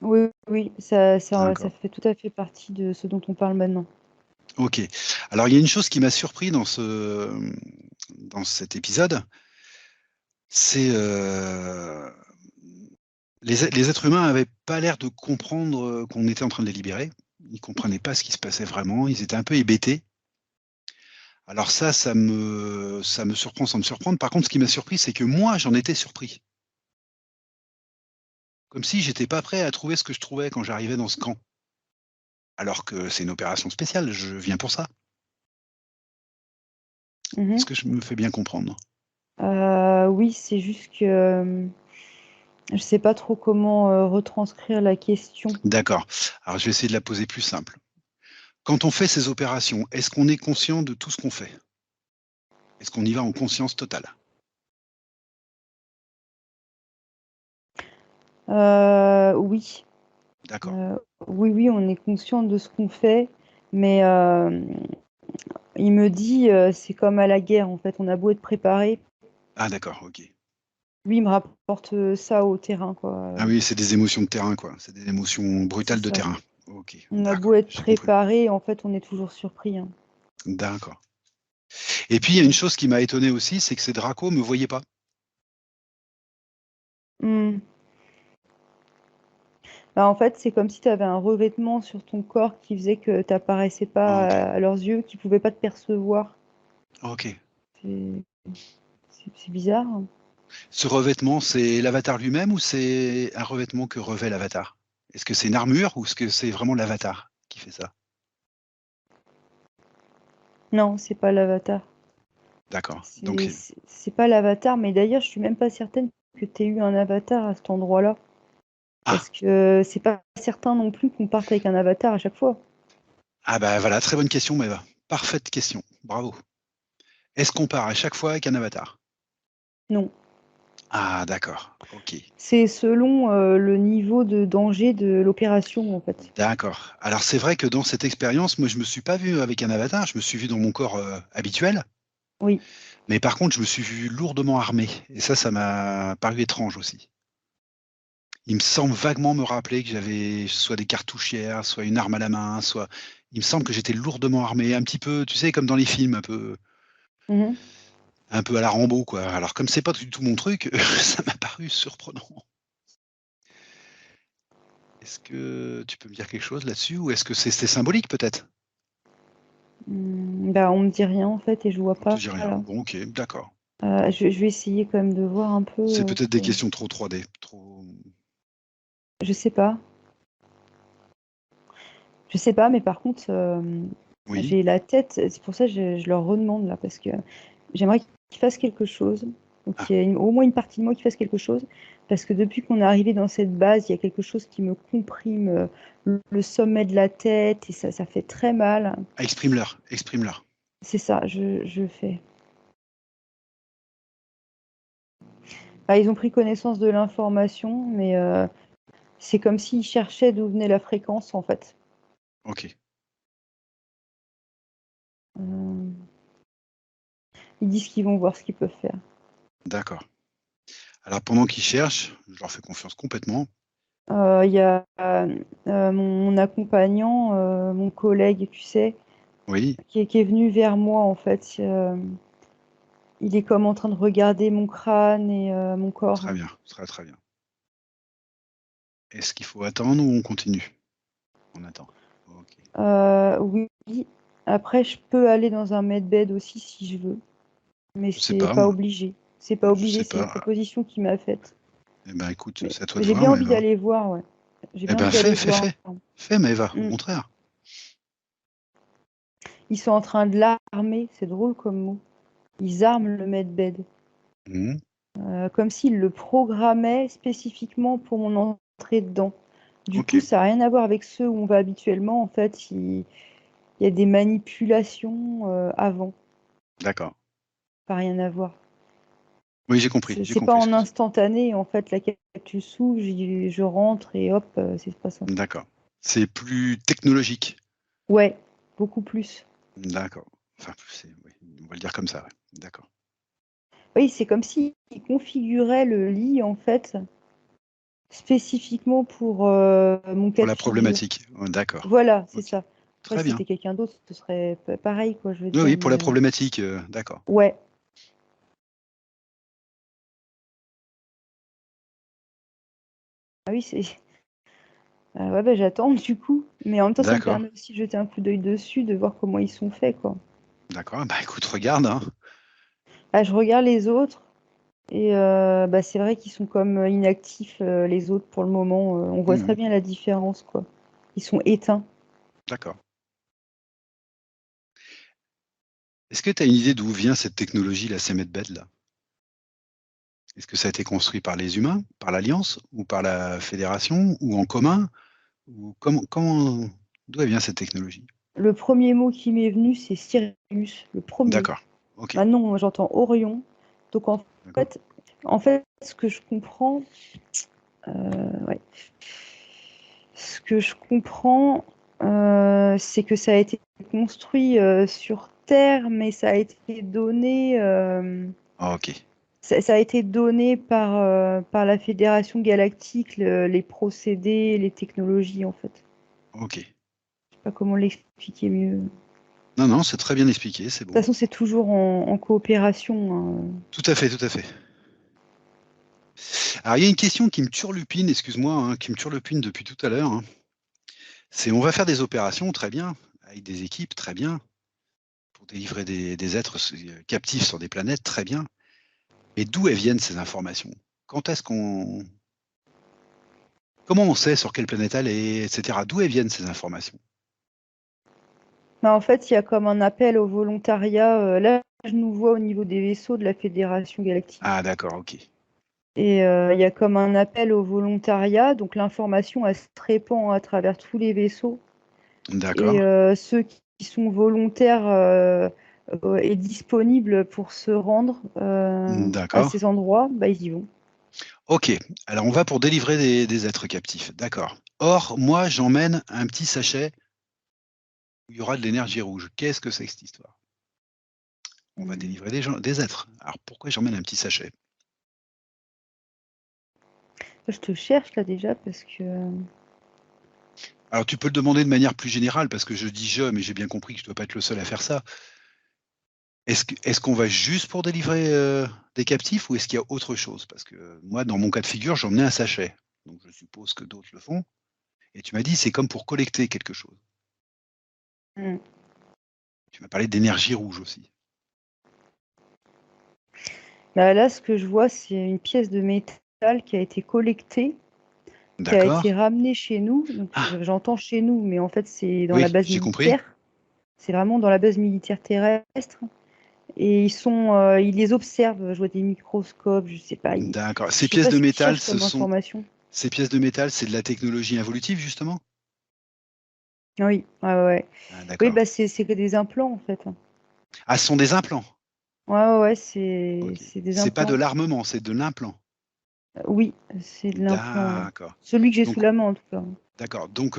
Oui, oui, ça D'accord. fait tout à fait partie de ce dont on parle maintenant. Ok. Alors il y a une chose qui m'a surpris dans cet épisode, c'est les êtres humains n'avaient pas l'air de comprendre qu'on était en train de les libérer. Ils comprenaient pas ce qui se passait vraiment. Ils étaient un peu hébétés. Alors ça me surprend sans me surprendre. Par contre, ce qui m'a surpris, c'est que moi, j'en étais surpris. Comme si j'étais pas prêt à trouver ce que je trouvais quand j'arrivais dans ce camp. Alors que c'est une opération spéciale, je viens pour ça. Est-ce Mhm. que je me fais bien comprendre? Oui, c'est juste que je sais pas trop comment retranscrire la question. D'accord. Alors je vais essayer de la poser plus simple. Quand on fait ces opérations, est-ce qu'on est conscient de tout ce qu'on fait? Est-ce qu'on y va en conscience totale? Oui. D'accord. Oui, oui, on est conscient de ce qu'on fait, mais il me dit, c'est comme à la guerre, en fait, on a beau être préparé, Ah d'accord, ok. lui, il me rapporte ça au terrain, quoi. Ah oui, c'est des émotions de terrain, quoi. C'est des émotions C'est brutales de ça. terrain. Ok, On a beau d'accord, être j'ai compris. préparé, en fait, on est toujours surpris, hein. D'accord. Et puis, il y a une chose qui m'a étonné aussi, c'est que ces Dracos me voyaient pas. Hmm. Bah, en fait, c'est comme si tu avais un revêtement sur ton corps qui faisait que tu n'apparaissais Ah, pas ok. à leurs yeux, qu'ils ne pouvaient pas te percevoir. Ok. C'est c'est bizarre, hein. Ce revêtement, c'est l'avatar lui-même ou c'est un revêtement que revêt l'avatar? Est-ce que c'est une armure ou est-ce que c'est vraiment l'avatar qui fait ça? Non, c'est pas l'avatar. D'accord. C'est c'est pas l'avatar, mais d'ailleurs, je suis même pas certaine que tu aies eu un avatar à cet endroit-là. Ah, Parce que c'est pas certain non plus qu'on parte avec un avatar à chaque fois. ah bah voilà, très bonne question, Maëva. Parfaite question. Bravo. Est-ce qu'on part à chaque fois avec un avatar? Non. Ah, d'accord. Ok. C'est selon le niveau de danger de l'opération, en fait. D'accord. Alors c'est vrai que dans cette expérience, moi je me suis pas vu avec un avatar, je me suis vu dans mon corps habituel, Oui. mais par contre je me suis vu lourdement armé. Et ça m'a paru étrange aussi. Il me semble vaguement me rappeler que j'avais soit des cartouchières, soit une arme à la main, soit il me semble que j'étais lourdement armé, un petit peu, tu sais, comme dans les films, Mhm. un peu à la Rambo, quoi. Alors comme c'est pas du tout mon truc, ça m'a paru surprenant. Est-ce que tu peux me dire quelque chose là-dessus ou est-ce que c'est symbolique peut-être? Bah, on me dit rien, en fait, et je vois On te pas, dit rien. là. Bon, OK, d'accord. Je vais essayer quand même de voir un peu. C'est peut-être des questions trop 3D, trop Je sais pas. Je sais pas, mais par contre, oui? j'ai la tête. C'est pour ça que je leur redemande là, parce que j'aimerais qu'ils fassent quelque chose. Donc, Ah, il y a au moins une partie de moi qui fasse quelque chose. Parce que depuis qu'on est arrivé dans cette base, il y a quelque chose qui me comprime le sommet de la tête et ça fait très mal. exprime-leur, exprime-leur. C'est ça, je fais. Bah, ils ont pris connaissance de l'information, mais c'est comme s'ils cherchaient d'où venait la fréquence, en fait. OK, Euh, Ils disent qu'ils vont voir ce qu'ils peuvent faire. d'accord. Alors pendant qu'ils cherchent, je leur fais confiance complètement. Il y a mon accompagnant, mon collègue, tu sais, Oui, qui est venu vers moi, en fait. Il est comme en train de regarder mon crâne et mon corps. très bien, très, très bien. Est-ce qu'il faut attendre ou on continue? On attend. OK. Oui, après, je peux aller dans un medbed aussi si je veux, mais Je sais c'est pas pas moi, obligé. C'est pas je obligé, sais c'est une pas. proposition qu'il m'a faite. Eh ben, écoute, Mais c'est à toi de j'ai voir, bien envie Maëva. d'aller voir, ouais. J'ai Eh bien ben, envie d'aller fais, fais, voir. fais. Fais, Maëva, au Mm. contraire. Ils sont en train de l'armer, c'est drôle comme mot. Ils arment le medbed. Mmh. Comme s'ils le programmaient spécifiquement pour mon entrée dedans. Du coup, OK, ça n'a rien à voir avec ceux où on va habituellement. En fait, il y a des manipulations avant. d'accord. Pas rien à voir. Oui, j'ai C'est pas compris ce en que c'est. instantané. En fait, la capsule s'ouvre, je rentre et hop, c'est pas ça. D'accord. C'est plus technologique. Ouais, beaucoup plus. D'accord. Enfin, oui, on va le dire comme ça, ouais. D'accord. Oui, c'est comme s'ils configuraient le lit, en fait, spécifiquement pour mon cas Pour de la figure. problématique. Ouais, d'accord. Voilà, c'est OK. ça. Après, Très si bien. c'était quelqu'un d'autre, ce serait pareil, quoi, je veux Oui, dire. oui, pour la Mais problématique, d'accord. ouais. Ah oui, c'est. Ouais, bah, j'attends du coup. Mais en même temps, ça me D'accord, permet aussi de jeter un coup d'œil dessus, de voir comment ils sont faits, quoi. d'accord. Bah, écoute, regarde, hein. Ah, je regarde les autres et bah, c'est vrai qu'ils sont comme inactifs, les autres, pour le moment. On voit très Mmh. bien la différence, quoi. Ils sont éteints. D'accord. Est-ce que tu as une idée d'où vient cette technologie, la CMEDBED, là? Est-ce que ça a été construit par les humains, par l'Alliance ou par la Fédération ou en commun? Ou comment d'où elle vient cette technologie? Le premier mot qui m'est venu, c'est Sirius, le premier. D'accord. OK. Maintenant, moi, j'entends Orion. Donc, D'accord. fait, en fait, ce que je comprends, Ouais. Ce que je comprends, c'est que ça a été construit sur Terre, mais ça a été donné, Ah, ok, ça a été donné par la Fédération Galactique, les procédés, les technologies, en fait. ok. Je sais pas comment l'expliquer mieux. De Non, non, c'est très bien expliqué, c'est toute bon. façon, c'est toujours en coopération, hein. Tout à fait, tout à fait. Alors, il y a une question qui me turlupine, excuse-moi, hein, qui me turlupine depuis tout à l'heure, hein. C'est on va faire des opérations, très bien, avec des équipes, très bien, pour délivrer des êtres captifs sur des planètes, très bien. Mais d'où elles viennent ces informations? Quand est-ce qu'on Comment on sait sur quelle planète elle est, etc. D'où elles viennent ces informations? Mais en fait, il y a comme un appel au volontariat. Là, je nous vois au niveau des vaisseaux de la Fédération Ah, Galactique. d'accord, ok. Et il y a comme un appel au volontariat. Donc l'information, elle se répand à travers tous les vaisseaux. Et D'accord, ceux qui sont volontaires et disponibles pour se rendre à d'accord. ces endroits, bah, ils y vont. Ok, alors on va pour délivrer des êtres captifs, d'accord. Or, moi, j'emmène un petit sachet où il y aura de l'énergie rouge. Qu'est-ce que c'est que cette histoire? On va Hmm. délivrer des gens, des êtres. Alors pourquoi j'emmène un petit sachet? Je te cherche là déjà parce que... Alors tu peux le demander de manière plus générale, parce que je dis je, mais j'ai bien compris que je ne dois pas être le seul à faire ça. Est-ce qu'on va juste pour délivrer des captifs ou est-ce qu'il y a autre chose? Parce que moi, dans mon cas de figure, j'emmenais un sachet. Donc je suppose que d'autres le font. Et tu m'as dit, c'est comme pour collecter quelque chose. Hmm. Tu m'as parlé d'énergie rouge aussi. Bah, là, ce que je vois, c'est une pièce de métal qui a été collectée, qui a D'accord. été ramenée chez nous. Donc Ah, j'entends chez nous, mais en fait, c'est dans la oui, base j'ai compris. militaire. C'est vraiment dans la base militaire terrestre. Et ils les observent. Je vois des microscopes, je sais pas. D'accord. Je Ces sais pièces pas de ce qu'ils métal, cherchent comme information. ces pièces de métal, c'est de la technologie involutive, justement? Oui, ouais, ouais, ouais. Ah, Oui, d'accord. bah c'est que des implants en fait. Ah, ce sont des implants. Ouais, ouais, ouais, c'est Ok. c'est des C'est pas de implants. l'armement, c'est de l'implant. Oui, c'est de l'implant, ouais. D'accord. Celui que j'ai Donc, sous la main en tout cas. d'accord. Donc,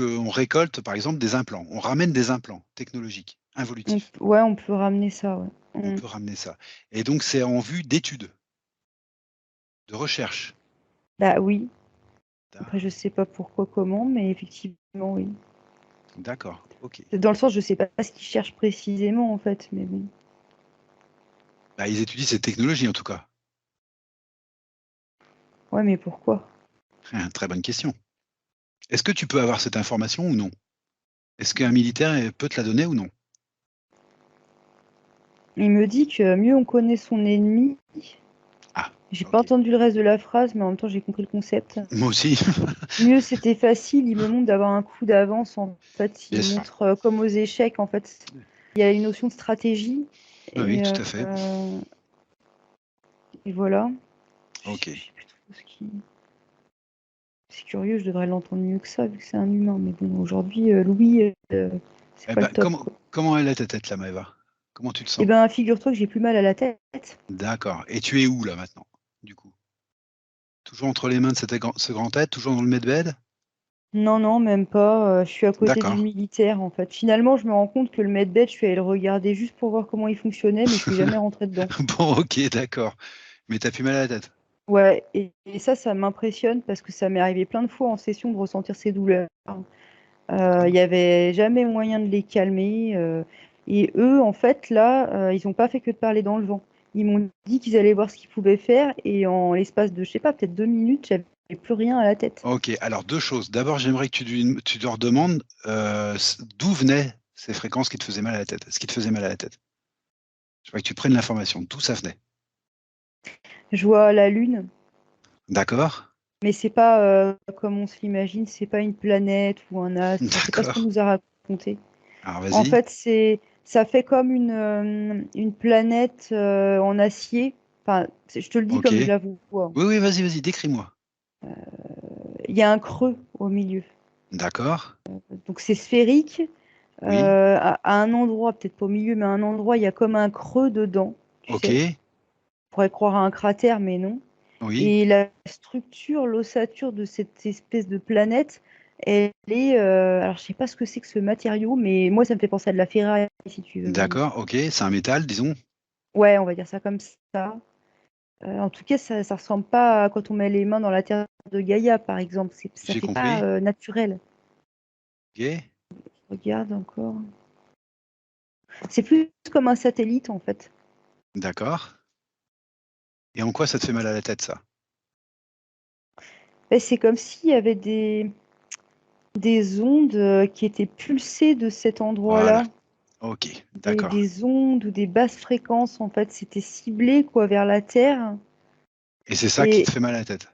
on récolte, par exemple, des implants. On ramène des implants technologiques, involutifs. Ouais, on peut ramener ça, ouais. On Mm. peut ramener ça. Et donc, c'est en vue d'études, de recherche. Bah oui. Après, je Da- sais pas pourquoi, comment, mais effectivement, oui. D'accord. Ok. Dans le sens, je sais pas ce qu'ils cherchent précisément en fait, mais bon. Bah, ils étudient cette technologie, en tout cas. Ouais, mais pourquoi? Très bonne question. Est-ce que tu peux avoir cette information ou non? Est-ce qu'un militaire peut te la donner ou non? Il me dit que mieux on connaît son ennemi. Ah, J'ai pas ok. entendu le reste de la phrase, mais en même temps, j'ai compris le concept. Moi aussi, Mieux c'était facile, il me montre d'avoir un coup d'avance en fait, bien il sûr. montre comme aux échecs en fait, il y a une notion de stratégie Oui, oui, et, tout à fait. et voilà. Ok. Je sais plus trop ce qui. C'est curieux, je devrais l'entendre mieux que ça vu que c'est un humain, mais bon aujourd'hui Louis c'est Eh pas le ben, top quoi. comment elle est ta tête, là, Maëva? Comment tu te Eh sens? ben figure-toi que j'ai plus mal à la tête. D'accord. Et tu es où, là, maintenant, du coup? Toujours entre les mains de ce grand être, toujours dans le medbed? Non non même pas, je suis à côté du D'accord. militaire en fait. Finalement je me rends compte que le medbed je suis allée le regarder juste pour voir comment il fonctionnait, mais je suis jamais rentrée dedans. Bon, ok, d'accord. Mais t'as plus mal à la tête? Ouais, et ça m'impressionne parce que ça m'est arrivé plein de fois en session de ressentir ces douleurs. Il D'accord. n'y avait jamais moyen de les calmer. Et eux, en fait, là, ils n'ont pas fait que de parler dans le vent. Ils m'ont dit qu'ils allaient voir ce qu'ils pouvaient faire et en l'espace de, je sais pas, peut-être 2 minutes, j'avais plus rien à la tête. Ok, alors deux choses. D'abord, j'aimerais que tu leur demandes d'où venaient ces fréquences qui te faisaient mal à la tête. Ce qui te faisait mal à la tête. Je voudrais que tu prennes l'information, d'où ça venait. Je vois la Lune, D'accord? mais c'est pas comme on se l'imagine, c'est pas une planète ou un astre. Enfin, c'est pas ce qu'on D'accord. nous a raconté. Alors, En vas-y. fait, ça fait comme une planète en acier. Enfin, je te le dis Ok. comme je Oui, la vois. oui, vas-y, décris-moi. Il y a un creux au milieu. D'accord. Donc c'est sphérique. Oui. À un endroit, peut-être pas au milieu, mais à un endroit, il y a comme un creux dedans. Tu Ok. sais, on pourrait croire à un cratère, mais non. Oui, Et la structure, l'ossature de cette espèce de planète, elle est. Alors, je sais pas ce que c'est que ce matériau, mais moi, ça me fait penser à de la ferraille, si tu veux, vraiment. d'accord, ok, c'est un métal, disons. Ouais, on va dire ça comme ça. En tout cas, ça ressemble pas à quand on met les mains dans la terre de Gaïa, par exemple. Ça J'ai fait pas compris. naturel. Ok, Regarde encore. C'est plus comme un satellite, en fait. d'accord. Et en quoi ça te fait mal à la tête, ça? Et c'est comme s'il y avait des ondes qui étaient pulsées de cet Voilà, endroit-là. ok, Des, d'accord. des ondes ou des basses fréquences, en fait. C'était ciblé, quoi, vers la Terre. Et c'est ça qui Et te fait mal à la tête?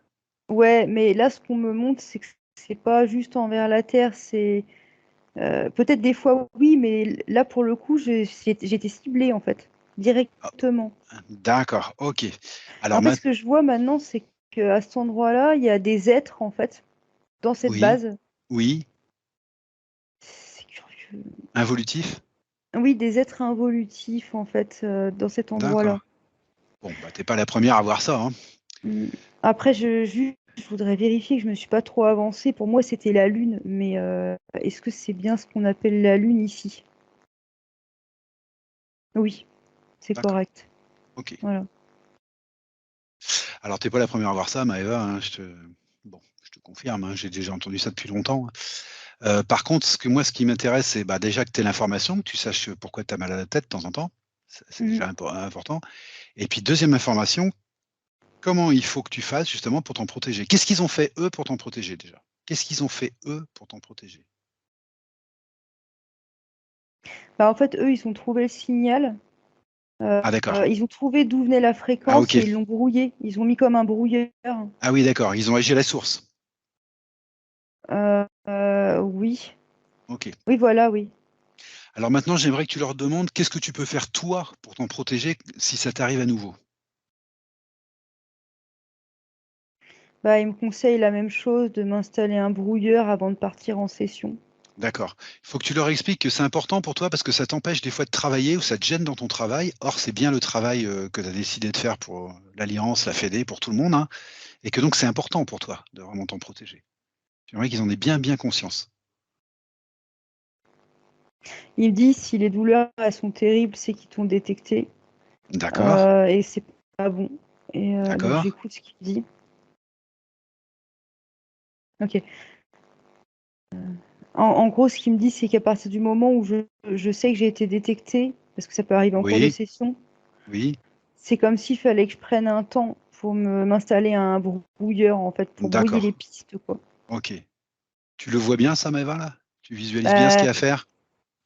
ouais, mais là, ce qu'on me montre, c'est que c'est pas juste envers la Terre. C'est peut-être des fois, oui, mais là, pour le coup, j'étais ciblée, en fait, Ah, directement. d'accord, ok. Alors, En fait, ce que je vois maintenant, c'est qu'à cet endroit-là, il y a des êtres, en fait, dans cette oui, base. oui, C'est curieux. involutif? Oui, des êtres involutifs, en fait, dans cet endroit-là. D'accord. Bon, bah, t'es pas la première à voir ça, hein. Mm. Après, je voudrais vérifier que je me suis pas trop avancée. Pour moi, c'était la Lune, mais est-ce que c'est bien ce qu'on appelle la Lune ici? Oui, c'est D'accord, correct. ok. Voilà. Alors, t'es pas la première à voir ça, Maëva, hein, bon, je te confirme, hein, j'ai déjà entendu ça depuis longtemps, hein. Par contre, ce qui m'intéresse, c'est, bah, déjà que tu aies l'information, que tu saches, pourquoi tu as mal à la tête de temps en temps. C'est Mhm. déjà important. Et puis deuxième information, comment il faut que tu fasses justement pour t'en protéger? Qu'est-ce qu'ils ont fait eux pour t'en protéger déjà? Qu'est-ce qu'ils ont fait eux pour t'en protéger? Bah, en fait, eux, ils ont trouvé le signal. Ah d'accord. Ils ont trouvé d'où venait la Ah fréquence OK. et ils l'ont brouillé. Ils ont mis comme un brouilleur. Ah oui d'accord, ils ont agi à la source. Oui. OK. Oui, voilà, oui. Alors maintenant, j'aimerais que tu leur demandes qu'est-ce que tu peux faire toi pour t'en protéger si ça t'arrive à nouveau? Bah, ils me conseillent la même chose, de m'installer un brouilleur avant de partir en session. D'accord. Il faut que tu leur expliques que c'est important pour toi parce que ça t'empêche des fois de travailler ou ça te gêne dans ton travail. Or, c'est bien le travail, que tu as décidé de faire pour, l'alliance, la fédé, pour tout le monde, hein, et que donc c'est important pour toi de vraiment t'en protéger. J'aimerais qu'ils en aient bien, bien conscience. Ils me disent si les douleurs elles sont terribles, c'est qu'ils t'ont détecté. D'accord, Et c'est pas bon. Et donc d'accord. j'écoute ce qu'il dit. Ok. En gros, ce qu'il me dit, c'est qu'à partir du moment où je sais que j'ai été détectée, parce que ça peut arriver en cours de Oui, session, oui, c'est comme s'il fallait que je prenne un temps pour m'installer un brouilleur, en fait, pour brouiller les d'accord. pistes, quoi. OK. Tu le vois bien ça, Maëva, là? Tu visualises bien ce qu'il Bah, y a à faire?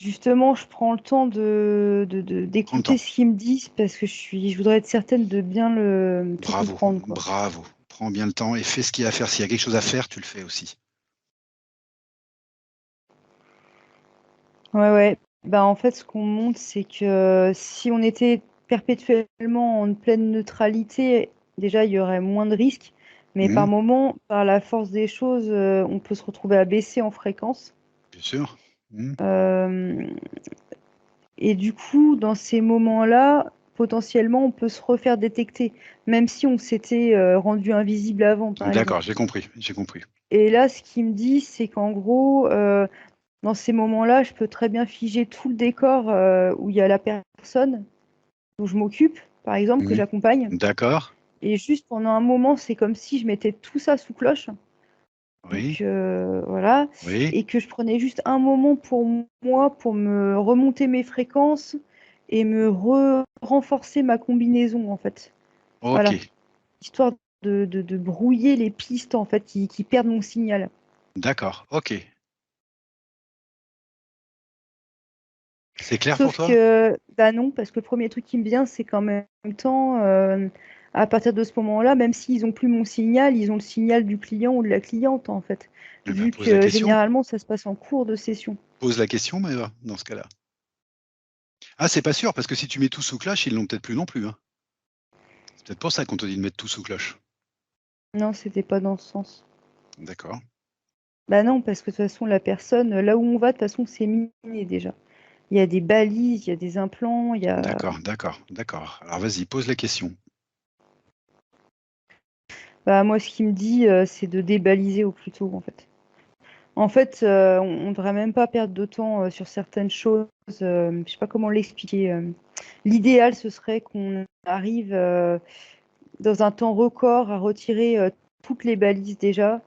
justement, je prends le temps Prends le d'écouter temps. ce qu'ils me disent parce que je voudrais être certaine de bien tout Bravo, comprendre, quoi. bravo. Prends bien le temps et fais ce qu'il y a à faire. S'il y a quelque chose à faire, tu le fais aussi. Ouais, ouais. Bah, en fait, ce qu'on montre, c'est que si on était perpétuellement en pleine neutralité, déjà, il y aurait moins de risques. Mais par Mmh, moment, par la force des choses, on peut se retrouver à baisser en fréquence. bien sûr. Mmh, Euh, et du coup, dans ces moments-là, potentiellement, on peut se refaire détecter, même si on s'était rendu invisible avant, par d'accord, exemple. j'ai compris, j'ai compris. Et là, ce qu'il me dit, c'est qu'en gros, dans ces moments-là, je peux très bien figer tout le décor où il y a la personne dont je m'occupe, par exemple, que Mmh, j'accompagne. d'accord, Et juste pendant un moment, c'est comme si je mettais tout ça sous cloche. Donc oui, voilà. oui, Et que je prenais juste un moment pour moi, pour me remonter mes fréquences et me renforcer ma combinaison, en fait. Voilà. OK, Histoire de brouiller les pistes, en fait, qui perdent mon signal. d'accord, OK. C'est clair pour Sauf toi? que, bah non, parce que le premier truc qui me vient, c'est qu'en même temps, à partir de ce moment-là, même s'ils ont plus mon signal, ils ont le signal du client ou de la cliente, en fait. Eh ben, Vu pose la que question. généralement, ça se passe en cours de session. Pose la question, Maëva, dans ce cas-là. Ah, c'est pas sûr, parce que si tu mets tout sous cloche, ils l'ont peut-être plus non plus, hein. C'est peut-être pour ça qu'on te dit de mettre tout sous cloche. Non, c'était pas dans ce sens. D'accord, Bah non, parce que de toute façon, la personne, là où on va, de toute façon, c'est miné déjà. Il y a des balises, il y a des implants, il y a. d'accord, d'accord, d'accord. Alors vas-y, pose la question. Bah, moi, ce qu'il me dit, c'est de débaliser au plus tôt, en fait. En fait, on ne devrait même pas perdre de temps sur certaines choses. Je ne sais pas comment l'expliquer. L'idéal, ce serait qu'on arrive dans un temps record à retirer toutes les balises déjà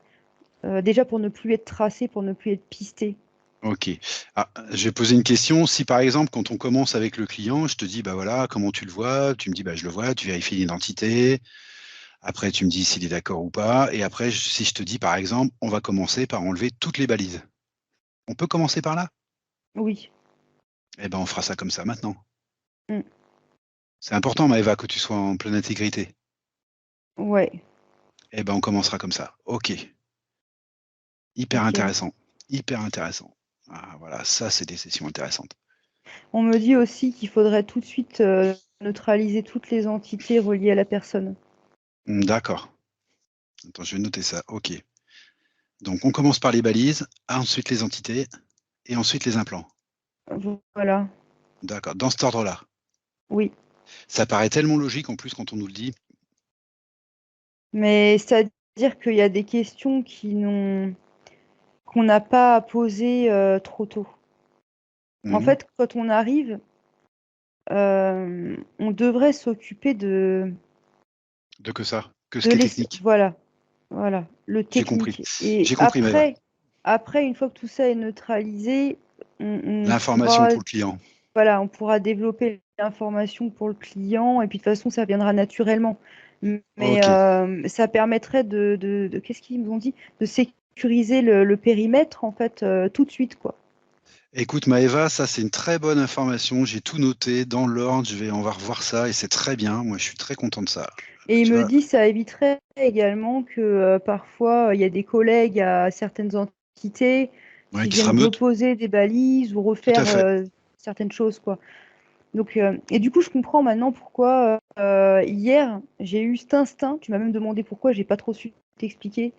pour ne plus être tracé, pour ne plus être pisté. Ok. Ah, je vais poser une question. Si par exemple, quand on commence avec le client, je te dis, bah voilà, comment tu le vois? Tu me dis, bah je le vois, tu vérifies l'identité. Après, tu me dis s'il est d'accord ou pas. Et après, si je te dis, par exemple, on va commencer par enlever toutes les balises. On peut commencer par là? Oui. Eh ben, on fera ça comme ça maintenant. Mm. C'est important, Maëva, que tu sois en pleine intégrité. Ouais. Eh ben, on commencera comme ça. Ok. Hyper Ok. intéressant. Hyper intéressant. Ah, voilà, ça, c'est des sessions intéressantes. On me dit aussi qu'il faudrait tout de suite neutraliser toutes les entités reliées à la personne. D'accord. Attends, je vais noter ça. Ok. Donc, on commence par les balises, ensuite les entités et ensuite les implants. Voilà. D'accord. Dans cet ordre-là. Oui. Ça paraît tellement logique en plus quand on nous le dit. Mais c'est-à-dire qu'il y a des questions qu'on n'a pas à poser trop tôt. En Mhm. fait, quand on arrive, on devrait s'occuper De que ça. Que ce de qui est technique. voilà, voilà, le J'ai compris. technique. Et J'ai compris, Maëva. après, une fois que tout ça est neutralisé, on L'information pourra, pour le client. voilà, on pourra développer l'information pour le client. Et puis de toute façon, ça viendra naturellement. Mais Ok. ça permettrait qu'est-ce qu'ils nous ont dit? De sécuriser le périmètre, en fait, tout de suite, quoi. Écoute, Maëva, ça c'est une très bonne information. J'ai tout noté dans l'ordre. On va revoir ça et c'est très bien. Moi, je suis très content de ça. Et il Tu me vois, dit ça éviterait également que parfois il y a des collègues à certaines entités ouais, qui qui sera viennent meute. reposer des balises ou Tout à refaire fait. certaines choses, quoi. Donc, et du coup, je comprends maintenant pourquoi hier j'ai eu cet instinct. Tu m'as même demandé pourquoi, j'ai pas trop su t'expliquer.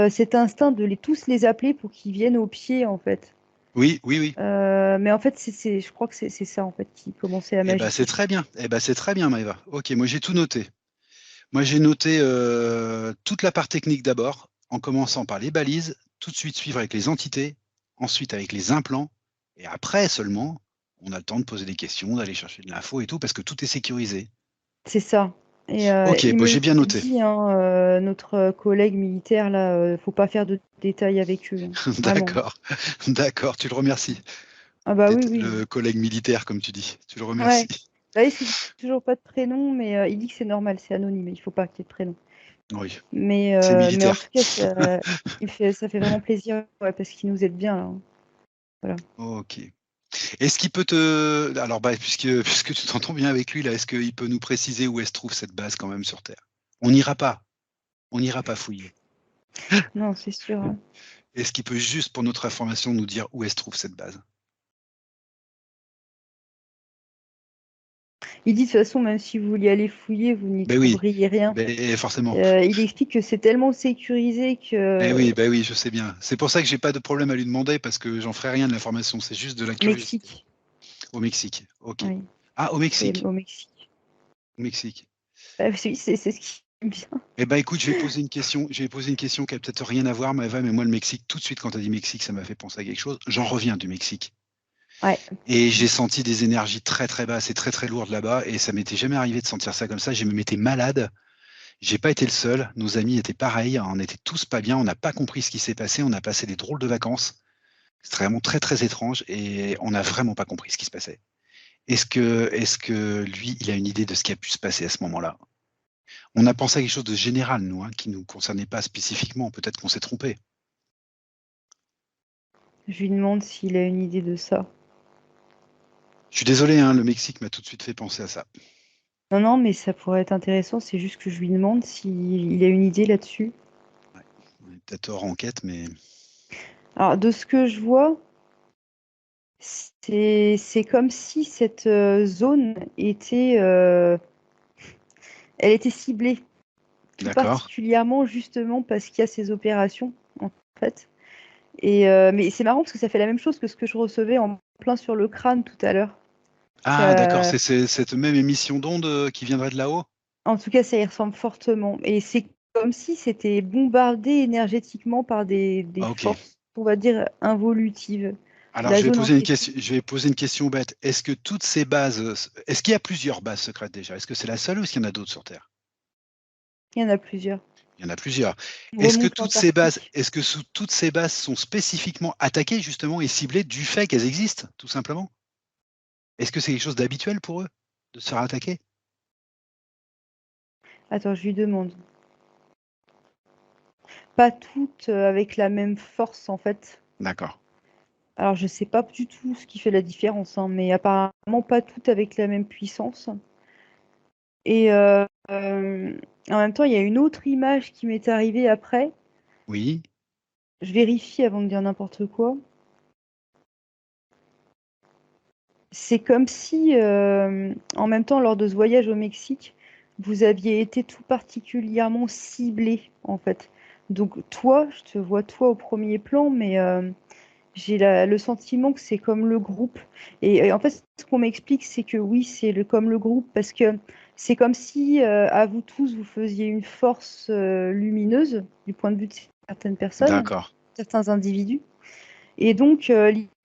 Cet instinct de tous les appeler pour qu'ils viennent au pied, en fait. Oui, oui, oui. Mais en fait, je crois que c'est ça en fait qui commençait à Eh ben, c'est m'agiter. très bien. Eh ben, c'est très bien, Maëva. Ok, moi j'ai tout noté. Moi j'ai noté toute la part technique d'abord, en commençant par les balises, tout de suite suivre avec les entités, ensuite avec les implants, et après seulement, on a le temps de poser des questions, d'aller chercher de l'info et tout, parce que tout est sécurisé. C'est ça. Et Ok, il bon, me j'ai le bien noté. dit, hein, notre collègue militaire, là, faut pas faire de détails avec eux, hein. Vraiment. D'accord, d'accord, tu le remercies. Ah bah oui, oui. Le collègue militaire, comme tu dis. Tu le remercies. Ouais. Là, il dit toujours pas de prénom, mais il dit que c'est normal, c'est anonyme, il faut pas qu'il y ait de prénom. Oui, c'est Mais en militaire. tout cas, ça fait vraiment plaisir, ouais, parce qu'il nous aide bien, là, hein. Voilà. Ok. Est-ce qu'il peut te... Alors, bah, puisque tu t'entends bien avec lui, là, est-ce qu'il peut nous préciser où est-ce se trouve cette base quand même sur Terre? On n'ira pas. On n'ira pas fouiller. Non, c'est sûr, hein. Est-ce qu'il peut juste, pour notre information, nous dire où est-ce se trouve cette base? Il dit de toute façon, même si vous vouliez aller fouiller, vous n'y Ben oui, trouveriez rien. ben, forcément. Il explique que c'est tellement sécurisé Eh que oui, ben oui, je sais bien. C'est pour ça que j'ai pas de problème à lui demander parce que j'en ferai rien de l'information. C'est juste de la curiosité. Mexique, Au Mexique. Ok. oui, Ah, au c'est Mexique. au Mexique. Au Mexique. Bah, oui, c'est ce qui me vient. Eh ben écoute, je vais poser une question. Je vais poser une question qui a peut-être rien à voir, Maëva, mais moi, le Mexique, tout de suite, quand tu as dit Mexique, ça m'a fait penser à quelque chose. J'en reviens du Mexique. Ouais. Et j'ai senti des énergies très très basses et très très lourdes là-bas. Et ça m'était jamais arrivé de sentir ça comme ça. Je me mettais malade. J'ai pas été le seul. Nos amis étaient pareils. On était tous pas bien. On n'a pas compris ce qui s'est passé. On a passé des drôles de vacances. C'était vraiment très très étrange. Et on n'a vraiment pas compris ce qui se passait. Est-ce que lui, il a une idée de ce qui a pu se passer à ce moment-là? On a pensé à quelque chose de général, nous, hein, qui ne nous concernait pas spécifiquement. Peut-être qu'on s'est trompé. Je lui demande s'il a une idée de ça. Je suis désolé, hein, le Mexique m'a tout de suite fait penser à ça. Non, non, mais ça pourrait être intéressant. C'est juste que je lui demande s'il a une idée là-dessus. Ouais. On est peut-être hors enquête, mais Alors, de ce que je vois, c'est comme si cette zone elle était ciblée, tout d'accord. particulièrement justement parce qu'il y a ces opérations, en fait. Mais c'est marrant parce que ça fait la même chose que ce que je recevais en plein sur le crâne tout à l'heure. Ah, d'accord, Ça, c'est cette même émission d'onde qui viendrait de là-haut? en tout cas, ça y ressemble fortement. Et c'est comme si c'était bombardé énergétiquement par des Ok. forces, on va dire, involutives. Alors, La je vais zone en poser une question. question, je vais poser une question bête. Est-ce que toutes ces bases, est-ce qu'il y a plusieurs bases secrètes déjà? Est-ce que c'est la seule ou est-ce qu'il y en a d'autres sur Terre? Il y en a plusieurs. Il y en a plusieurs. On remonte l'Antarctique. Est-ce que toutes ces bases sont spécifiquement attaquées justement et ciblées du fait qu'elles existent, tout simplement? Est-ce que c'est quelque chose d'habituel pour eux de se faire attaquer? Attends, je lui demande. Pas toutes avec la même force, en fait. D'accord. Alors, je sais pas du tout ce qui fait la différence, hein, mais apparemment pas toutes avec la même puissance. Et en même temps, il y a une autre image qui m'est arrivée après. Oui, Je vérifie avant de dire n'importe quoi. C'est comme si, en même temps, lors de ce voyage au Mexique, vous aviez été tout particulièrement ciblé, en fait. Donc, toi, je te vois toi au premier plan, mais j'ai le sentiment que c'est comme le groupe. Et en fait, ce qu'on m'explique, c'est que oui, c'est comme le groupe, parce que c'est comme si, à vous tous, vous faisiez une force lumineuse, du point de vue de certaines personnes, d'accord. certains individus. Et donc,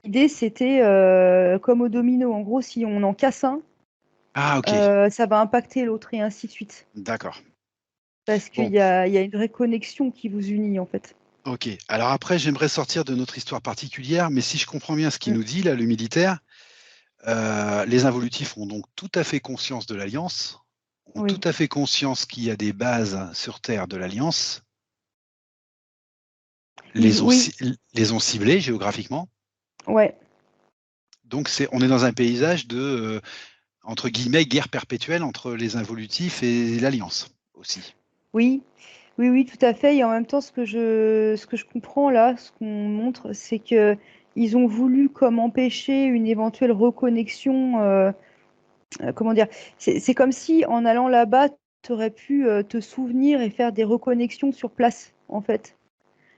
l'idée, c'était comme au domino. En gros, si on en casse un, Ah, ok. ça va impacter l'autre et ainsi de suite. D'accord. Parce qu'il Bon, y a une vraie connexion qui vous unit, en fait. ok. Alors après, j'aimerais sortir de notre histoire particulière, mais si je comprends bien ce qu'il Mm. nous dit, là, le militaire, les involutifs ont donc tout à fait conscience de l'Alliance, ont tout Oui, à fait conscience qu'il y a des bases sur Terre de l'Alliance, oui, les ont ciblées géographiquement. ouais. Donc on est dans un paysage de, entre guillemets, guerre perpétuelle entre les involutifs et l'Alliance aussi. Oui, oui, oui, tout à fait. Et en même temps, ce que je comprends là, ce qu'on montre, c'est que ils ont voulu comme empêcher une éventuelle reconnexion. Comment dire? C'est comme si en allant là-bas, tu aurais pu te souvenir et faire des reconnexions sur place, en fait.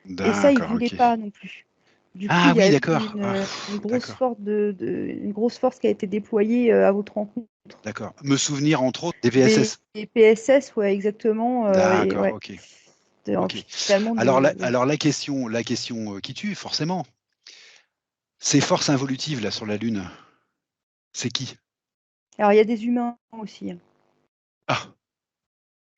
Et ça, ils D'accord, voulaient ok. pas non plus. Du coup, Ah il y oui, a eu d'accord. Ah, une grosse d'accord, force une grosse force qui a été déployée à votre rencontre. d'accord. Me souvenir entre autres des Des, VSS. des PSS, ouais, exactement. Et D'accord, ouais, ok. Ok. finalement oui. Alors la question qui tue, forcément, ces forces involutives là sur la Lune, c'est qui? Alors, il y a des humains aussi, hein, Ah,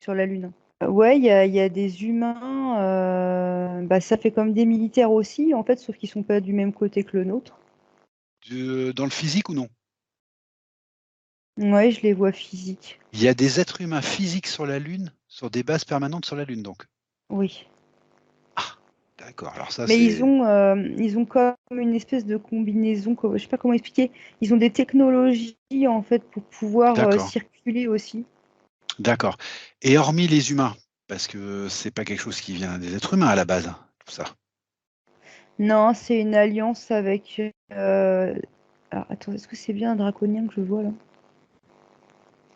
sur la Lune. Ouais, il y a des humains. Bah, ça fait comme des militaires aussi, en fait, sauf qu'ils sont pas du même côté que le nôtre. dans le physique ou non? Ouais, je les vois physiques. Il y a des êtres humains physiques sur la Lune, sur des bases permanentes sur la Lune donc. Oui. Ah, d'accord. Alors ça Mais ils c'est ont, euh, ils ont comme une espèce de combinaison, je sais pas comment expliquer. Ils ont des technologies, en fait, pour pouvoir d'accord, circuler aussi. d'accord. Et hormis les humains, parce que c'est pas quelque chose qui vient des êtres humains à la base, tout ça. Non, c'est une alliance avec. Alors, attends, est-ce que c'est bien un draconien que je vois là?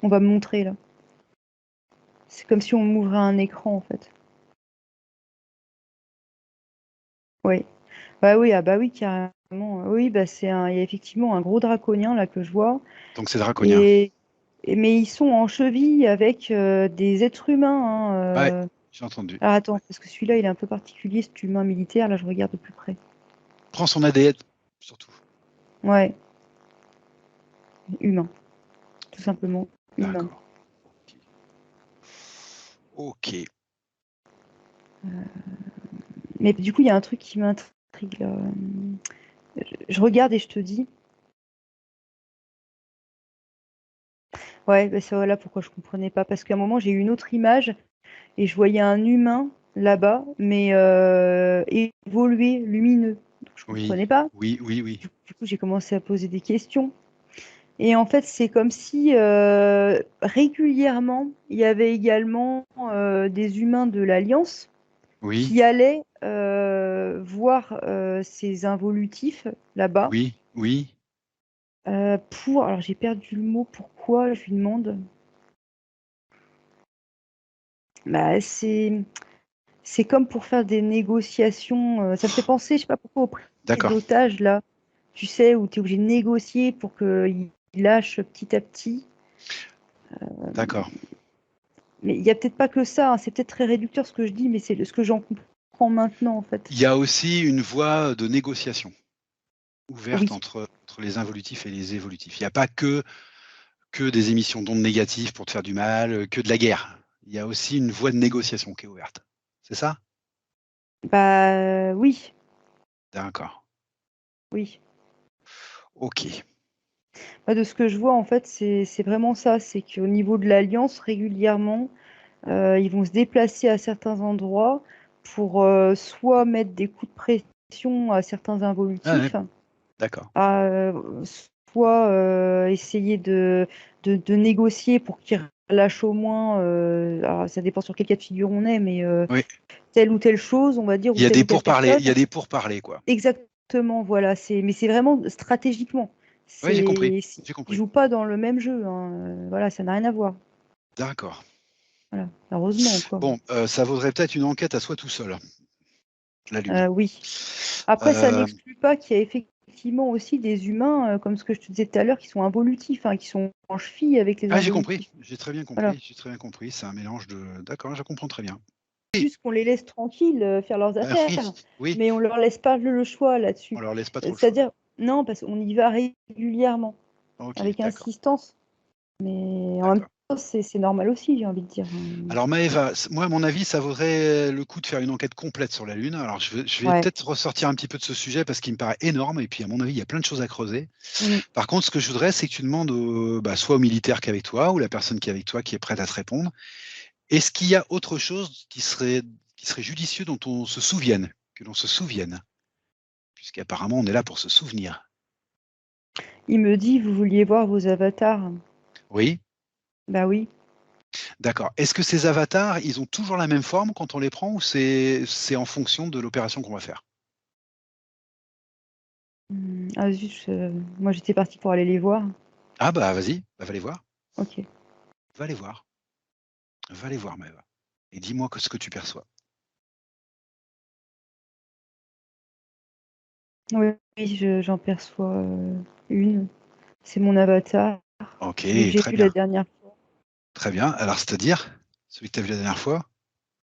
On va me montrer là. C'est comme si on m'ouvrait un écran en fait. Oui. Bah oui, ah bah oui, carrément. Oui, bah il y a effectivement un gros draconien là que je vois. Donc c'est draconien. Et, mais ils sont en cheville avec des êtres humains, Ouais, hein. j'ai entendu. Alors Ouais. attends, parce que celui-là il est un peu particulier, cet humain militaire, là je regarde de plus près. Prends son ADN, surtout. Ouais, humain, tout simplement. Humain. D'accord. Ok. Mais du coup, il y a un truc qui m'intrigue là. Je regarde et je te dis. Ouais, bah c'est voilà pourquoi je comprenais pas. Parce qu'à un moment, j'ai eu une autre image et je voyais un humain là-bas, mais évolué, lumineux. Donc, je Oui, comprenais pas. oui, oui, oui. Du coup, j'ai commencé à poser des questions. Et en fait, c'est comme si régulièrement, il y avait également des humains de l'Alliance Oui, qui allaient voir ces involutifs là-bas oui, oui. pour. Alors, j'ai perdu le mot. Pourquoi? Je lui demande. Bah, c'est comme pour faire des négociations. Ça me fait penser, je sais pas pourquoi, aux prises D'accord, d'otages, là. Tu sais, où tu es obligé de négocier pour qu'ils lâchent petit à petit. d'accord. Mais il n'y a peut-être pas que ça, hein, c'est peut-être très réducteur ce que je dis, mais c'est ce que j'en comprends maintenant, en fait. Il y a aussi une voie de négociation ouverte Oui, entre les involutifs et les évolutifs. Il n'y a pas que des émissions d'ondes négatives pour te faire du mal, que de la guerre. Il y a aussi une voie de négociation qui est ouverte. C'est ça? bah oui, D'accord. oui. OK. Bah, de ce que je vois, en fait, c'est vraiment ça, c'est qu'au niveau de l'Alliance, régulièrement, ils vont se déplacer à certains endroits pour soit mettre des coups de pression à certains Ah ouais, involutifs, d'accord. à, soit essayer de négocier pour qu'ils relâchent au moins, alors ça dépend sur quel cas de figure on est, mais Oui. telle ou telle chose, on va dire, Il ou y a telle des ou telle pourparlers, personne. il y a des pourparlers, quoi. Exactement, voilà, mais c'est vraiment stratégiquement. Oui, j'ai compris, Ils j'ai compris. jouent pas dans le même jeu, hein, voilà, ça n'a rien à voir. D'accord. Voilà, heureusement, quoi. Bon, ça vaudrait peut-être une enquête à soi tout seul, la Lune. Oui. Après, ça Euh, n'exclut pas qu'il y a effectivement aussi des humains, comme ce que je te disais tout à l'heure, qui sont involutifs, hein, qui sont en cheville avec les Ah, j'ai compris, involutifs. j'ai très bien Voilà. compris, j'ai très bien compris. C'est un mélange de d'accord, je comprends très bien. Oui, Juste qu'on les laisse tranquilles faire leurs bah oui, affaires, oui, mais on leur laisse pas le choix on là-dessus. leur laisse pas trop le choix. C'est-à-dire, non, parce qu'on y va régulièrement, OK, avec d'accord, insistance. Mais en même d'accord. temps, c'est normal aussi, j'ai envie de dire, hein. Alors Maëva, moi à mon avis, ça vaudrait le coup de faire une enquête complète sur la Lune. Alors je vais Ouais. peut-être ressortir un petit peu de ce sujet parce qu'il me paraît énorme et puis à mon avis, il y a plein de choses à creuser. Mm. Par contre, ce que je voudrais, c'est que tu demandes soit au militaire qui est avec toi ou la personne qui est avec toi qui est prête à te répondre. Est-ce qu'il y a autre chose qui serait judicieux dont on se souvienne, que l'on se souvienne? Puisqu'apparemment, on est là pour se souvenir. Il me dit, vous vouliez voir vos avatars. Oui, Bah oui. d'accord. Est-ce que ces avatars, ils ont toujours la même forme quand on les prend ou c'est en fonction de l'opération qu'on va faire? Ah zut, moi j'étais partie pour aller les voir. Ah bah vas-y, bah, va les voir, Ok. va les voir, va les voir Maëva et dis-moi ce que tu perçois. Oui, oui, j'en perçois une. C'est mon avatar, OK, celui que j'ai très vu la bien, dernière fois. très bien. Alors c'est-à-dire? Celui que tu as vu la dernière fois?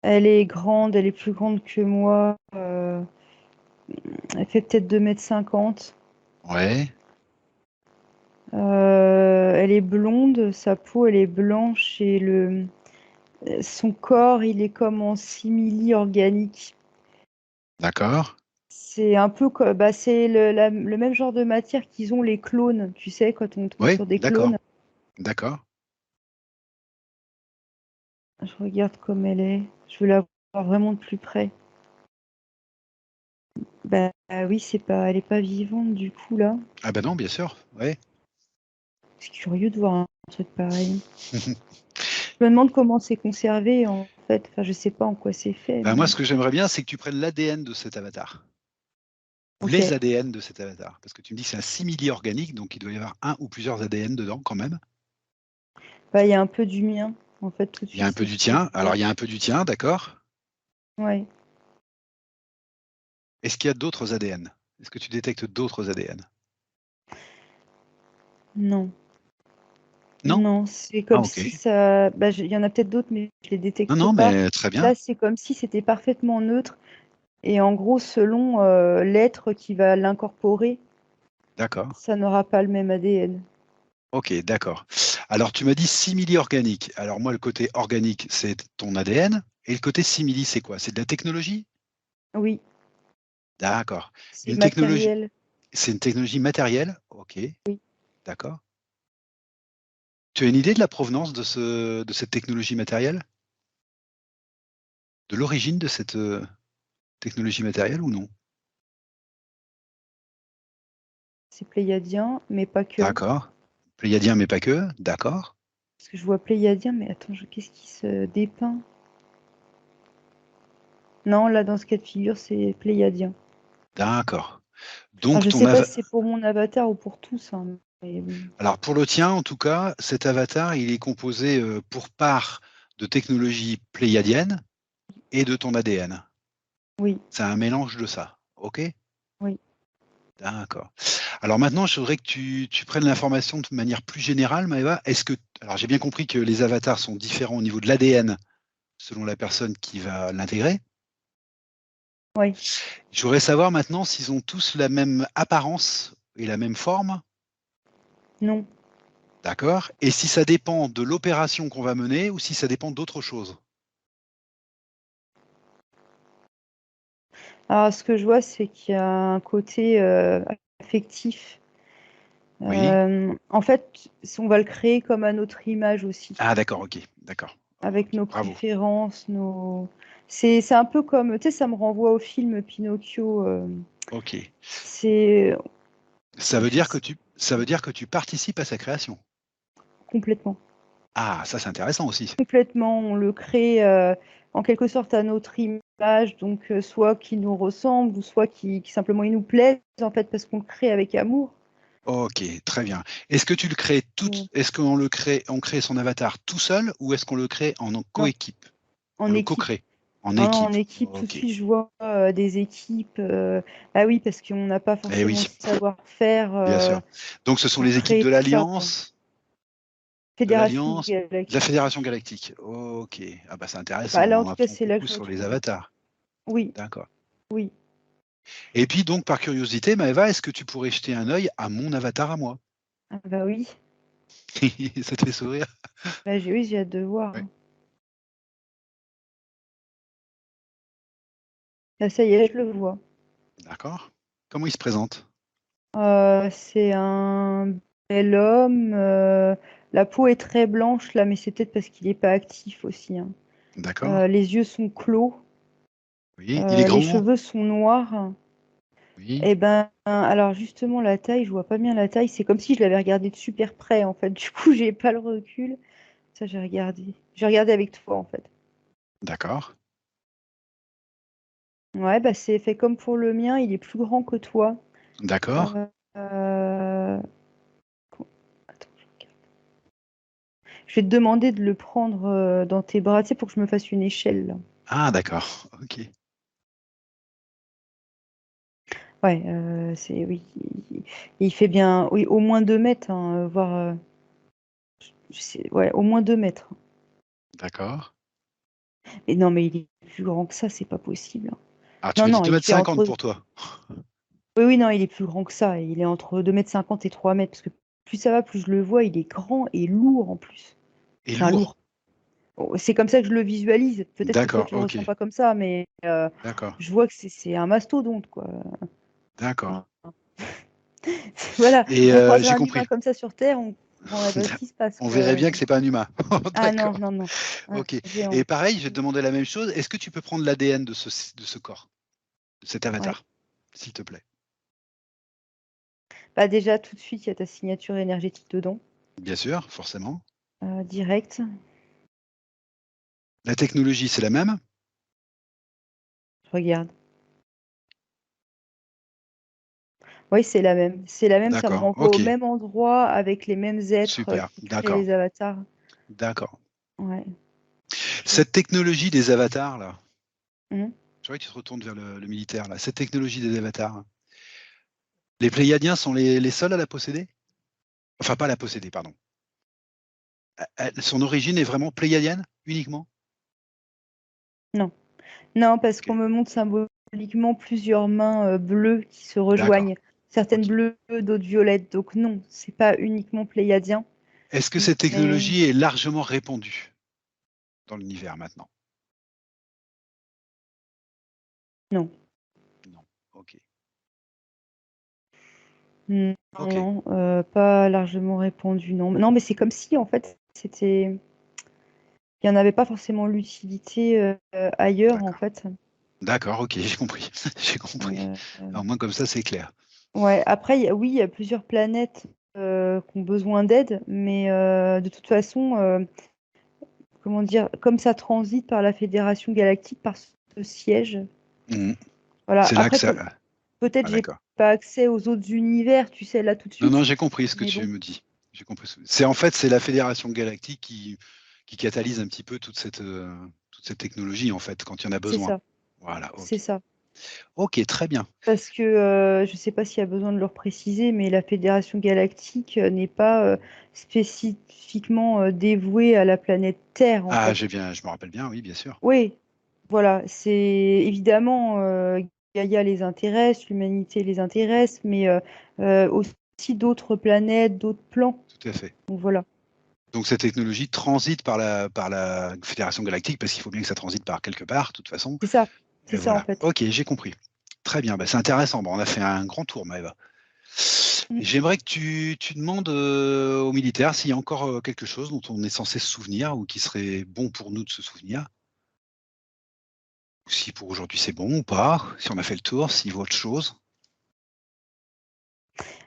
Elle est grande, elle est plus grande que moi. Elle fait peut-être 2,50 m. Ouais, Elle est blonde, sa peau elle est blanche et son corps il est comme en simili organique. d'accord. C'est un peu comme, bah, c'est le même genre de matière qu'ils ont les clones, tu sais, quand on tombe Oui, sur des d'accord, clones. d'accord. Je regarde comme elle est. Je veux la voir vraiment de plus près. Bah oui, elle est pas vivante du coup là. Ah bah non, bien sûr, ouais. C'est curieux de voir un truc pareil. Je me demande comment c'est conservé en fait. Enfin, je sais pas en quoi c'est fait, Bah, moi, mais ce que j'aimerais bien, c'est que tu prennes l'ADN de cet avatar ou ok. les ADN de cet avatar. Parce que tu me dis que c'est un simili organique, donc il doit y avoir un ou plusieurs ADN dedans quand même. Bah il y a un peu du mien en fait tout de Il y a suite un peu c'est du ce que je tien. vois. Alors, il y a un peu du tien, d'accord. Ouais. Est-ce qu'il y a d'autres ADN? Est-ce que tu détectes d'autres ADN? Non. Non? Non, c'est Ah, comme ok. si ça. Bah, il y en a peut-être d'autres, mais je les Non, détecte non, pas. mais très bien. Là, c'est comme si c'était parfaitement neutre. Et en gros, selon l'être qui va l'incorporer, D'accord. ça n'aura pas le même ADN. Ok, d'accord. Alors, tu m'as dit simili organique. Alors, moi, le côté organique, c'est ton ADN. Et le côté simili, c'est quoi? C'est de la technologie? Oui, D'accord. c'est Une technologie, matériel. c'est une technologie matérielle? Ok, Oui. d'accord. Tu as une idée de la provenance de cette technologie matérielle? De l'origine de cette, technologie matérielle ou non? C'est pléiadien, mais pas que. D'accord. Pléiadien, mais pas que, d'accord. Parce que je vois pléiadien, mais attends, qu'est-ce qui se dépeint? Non, là, dans ce cas de figure, c'est pléiadien. D'accord. Alors, Donc je ton sais pas ava si c'est pour mon avatar ou pour tous, hein, mais bon. alors pour le tien, en tout cas, cet avatar, il est composé, pour part de technologie pléiadienne et de ton ADN. Oui, C'est un mélange de ça, OK? oui. D'accord. Alors maintenant, je voudrais que tu prennes l'information de manière plus générale, Maëva. Alors j'ai bien compris que les avatars sont différents au niveau de l'ADN selon la personne qui va l'intégrer. Oui, Je voudrais savoir maintenant s'ils ont tous la même apparence et la même forme, non. d'accord? Et si ça dépend de l'opération qu'on va mener ou si ça dépend d'autre chose. Alors, ce que je vois, c'est qu'il y a un côté affectif. Oui. En fait, on va le créer comme à notre image aussi, Ah d'accord, ok, d'accord. avec Ok, nos bravo. préférences, nos. C'est un peu comme, tu sais, ça me renvoie au film Pinocchio. Ok. C'est Ça veut dire que tu participes à sa création. complètement. Ah, ça c'est intéressant aussi. Complètement, on le crée en quelque sorte à notre image, donc soit qui nous ressemble, ou soit qui simplement il nous plaise, en fait, parce qu'on le crée avec amour. Ok, très bien. Est-ce que tu le crées Mm. est-ce qu'on on crée son avatar tout seul ou est-ce qu'on le crée en Non, coéquipe? On en le équipe. co-crée en Non, non, en équipe. équipe, tout de Ok. suite, je vois des équipes. Ah oui, parce qu'on n'a pas Eh forcément oui, le savoir-faire bien sûr. Donc ce sont pour les équipes créer de tout ça, quoi. l'Alliance, Fédération de la Galactique. Fédération Galactique. Ok. Ah bah c'est Bah, intéressant, là, on en en tout cas, apprend c'est là que beaucoup je me sur les trouve. avatars. Oui, D'accord. oui. Et puis donc par curiosité, Maëva, est-ce que tu pourrais jeter un œil à mon avatar à moi? Ah bah oui. Ça te fait sourire? Bah, oui, j'ai hâte de voir. Ouais. Là, ça y est, je le vois. D'accord. Comment il se présente? C'est un bel homme. La peau est très blanche là, mais c'est peut-être parce qu'il n'est pas actif aussi, hein. D'accord. Les yeux sont clos. Oui. Il est Les grand? cheveux sont noirs. Oui. Et ben, alors justement, la taille, je vois pas bien la taille. C'est comme si je l'avais regardé de super près, en fait. Du coup, j'ai pas le recul. Ça, j'ai regardé. J'ai regardé avec toi, en fait. D'accord. Ouais, bah c'est fait comme pour le mien. Il est plus grand que toi. D'accord. Euh, euh, Attends, je regarde. Je vais te demander de le prendre dans tes bras, tu sais, pour que je me fasse une échelle, là. Ah d'accord. Ok. Ouais, c'est oui, il fait bien, oui, au moins 2 mètres, hein, voire, ouais, au moins 2 mètres. D'accord. Et non, mais il est plus grand que ça, c'est pas possible, hein. Ah, tu Non, me dis non, deux il mètres fait cinquante entre. pour toi. Oui, oui, non, il est plus grand que ça. Il est entre 2,50 m et 3 mètres, parce que plus ça va, plus je le vois, il est grand et lourd en plus. Et Enfin, lourd. lourd. Oh, c'est comme ça que je le visualise. Peut-être que toi, D'accord, tu le ok. ressens pas comme ça, mais D'accord. je vois que c'est un mastodonte, quoi. D'accord. Enfin, voilà, Et on croiserait j'ai un humain compris. comme ça sur Terre, on ne comprendrait pas ce qui se passe, On quoi. verrait bien que c'est pas un humain. Ah non, D'accord. non, non. Un Ok. géant. Et pareil, je vais te demander la même chose. Est-ce que tu peux prendre l'ADN de de ce corps, de cet Ouais. avatar, s'il te plaît? Bah déjà, tout de suite, il y a ta signature énergétique dedans, Bien sûr, forcément. direct. La technologie, c'est la même? Je regarde. Oui, c'est la même. C'est la même, ça me D'accord. renvoie au Ok. même endroit avec les mêmes êtres Super. qui créent D'accord. les avatars. D'accord. Ouais. Cette technologie des avatars, là, Mhm. je vois que tu te retournes vers le militaire, là. Cette technologie des avatars, les Pléiadiens sont les seuls à la posséder? Enfin, pas à la posséder, pardon. Son origine est vraiment pléiadienne, uniquement? Non. Non, parce qu'on Ok. me montre symboliquement plusieurs mains bleues qui se D'accord. rejoignent. Certaines Ok. bleues, d'autres violettes. Donc non, c'est pas uniquement pléiadien. Est-ce que cette Mais technologie est largement répandue dans l'univers maintenant? non. Non. Ok. Non, Ok. non, pas largement répandu, non. Non, mais c'est comme si, en fait, c'était. Il n'y en avait pas forcément l'utilité ailleurs, en D'accord. fait. D'accord, ok, j'ai compris. J'ai compris. Euh, Alors, moins comme ça, c'est clair. ouais, après, oui, il y a plusieurs planètes qui ont besoin d'aide, mais de toute façon, comment dire, comme ça transite par la Fédération Galactique, par ce siège, Mhm. voilà. C'est là que Après, ça. peut-être Ah, j'ai d'accord. pas accès aux autres univers, tu sais, là tout de Non, non, suite, j'ai compris ce que mais tu bon, me dis. J'ai compris. C'est en fait, c'est la Fédération Galactique qui catalyse un petit peu toute cette technologie, en fait, quand il y en a c'est besoin. ça, Voilà, c'est ok. ça. Ok, très bien. Parce que je ne sais pas s'il y a besoin de le préciser, mais la Fédération galactique n'est pas spécifiquement dévouée à la planète Terre, en Ah, fait. je me rappelle bien, oui, bien sûr. Oui, voilà, c'est évidemment Gaïa les intéresse, l'humanité les intéresse, mais aussi d'autres planètes, d'autres plans. Tout à fait. Donc voilà, Donc cette technologie transite par la Fédération Galactique, parce qu'il faut bien que ça transite par quelque part, de toute façon. c'est ça, Et c'est ça en voilà. fait. Ok, j'ai compris. Très bien, bah, c'est intéressant. Bon, on a fait un grand tour, Maëva. Mm. J'aimerais que tu demandes aux militaires s'il y a encore quelque chose dont on est censé se souvenir ou qui serait bon pour nous de se souvenir. Ou si pour aujourd'hui c'est bon ou pas, si on a fait le tour, s'il vaut autre chose.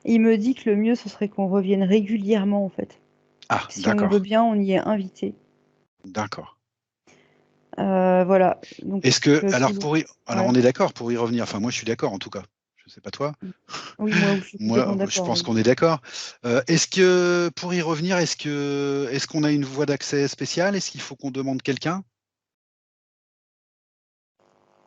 Il me dit que le mieux, ce serait qu'on revienne régulièrement en fait. Ah, Si on veut d'accord, bien, on y est invité. d'accord. Voilà, donc Est-ce que, alors toujours. alors Ouais. on est d'accord pour y revenir. Enfin, moi je suis d'accord en tout cas. Je sais pas toi. Mm. Oui, moi, je suis complètement Moi, je d'accord. pense Oui. qu'on est d'accord. Est-ce que pour y revenir, est-ce qu'on a une voie d'accès spéciale? Est-ce qu'il faut qu'on demande quelqu'un?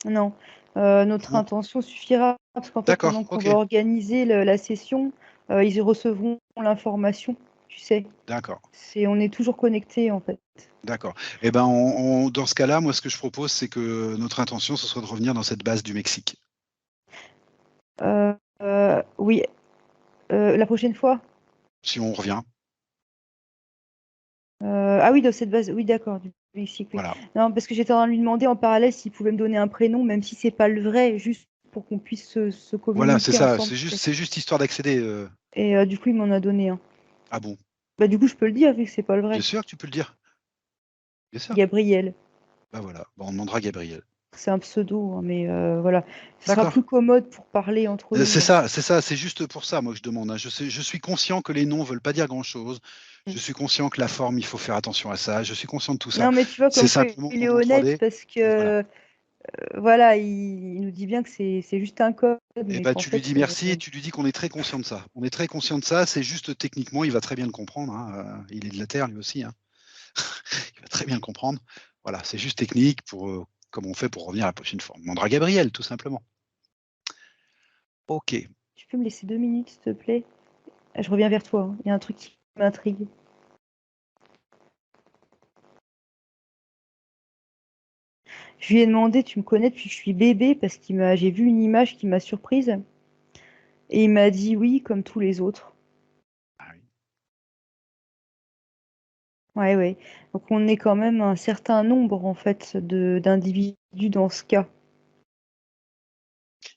Non, notre Non? intention suffira parce qu'en fait, D'accord, pendant qu'on ok, va organiser la session, ils recevront l'information, tu sais. d'accord. On est toujours connectés en fait. D'accord. Eh ben, dans ce cas-là, moi, ce que je propose, c'est que notre intention, ce soit de revenir dans cette base du Mexique. Oui, la prochaine fois. Si on revient, Ah oui, dans cette base. Oui, d'accord, du Mexique, oui. voilà. Non, parce que j'étais en train de lui demander en parallèle s'il pouvait me donner un prénom, même si c'est pas le vrai, juste pour qu'on puisse se Voilà, c'est communiquer ça. ensemble, C'est tu juste, sais. c'est juste histoire d'accéder. Et du coup, il m'en a donné un. Ah bon? Bah, du coup, je peux le dire vu que c'est pas le Bien vrai. sûr que tu peux le dire. Bien sûr. Gabriel. Bah voilà. Bah, on demandera à Gabriel. C'est un pseudo, hein, mais voilà. Ce sera D'accord. plus commode pour parler entre C'est nous, hein. ça, c'est ça. C'est juste pour ça, moi, que je demande, hein. Je suis conscient que les noms veulent pas dire grand-chose. Mm. Je suis conscient que la forme, il faut faire attention à ça. Je suis conscient de tout ça. Non, mais tu vois, C'est comme quoi simplement il est qu'on est en honnête 3D. parce Et voilà. que voilà, il nous dit bien que c'est juste un code, Eh mais ben, qu'en tu lui fait, dis merci et tu lui dis qu'on est très conscient de ça. On est très conscient de ça, c'est juste techniquement, il va très bien le comprendre, hein, il est de la Terre lui aussi, hein. Il va très bien le comprendre. Voilà, c'est juste technique pour, comme on fait pour revenir à la prochaine fois. On demandera à Gabriel, tout simplement. OK. tu peux me laisser 2 minutes, s'il te plaît? Je reviens vers toi, hein. Il y a un truc qui m'intrigue. Je lui ai demandé, tu me connais depuis que je suis bébé, parce j'ai vu une image qui m'a surprise, et il m'a dit oui, comme tous les autres. Ah oui. Ouais, ouais. Donc on est quand même un certain nombre, en fait, d'individus dans ce cas.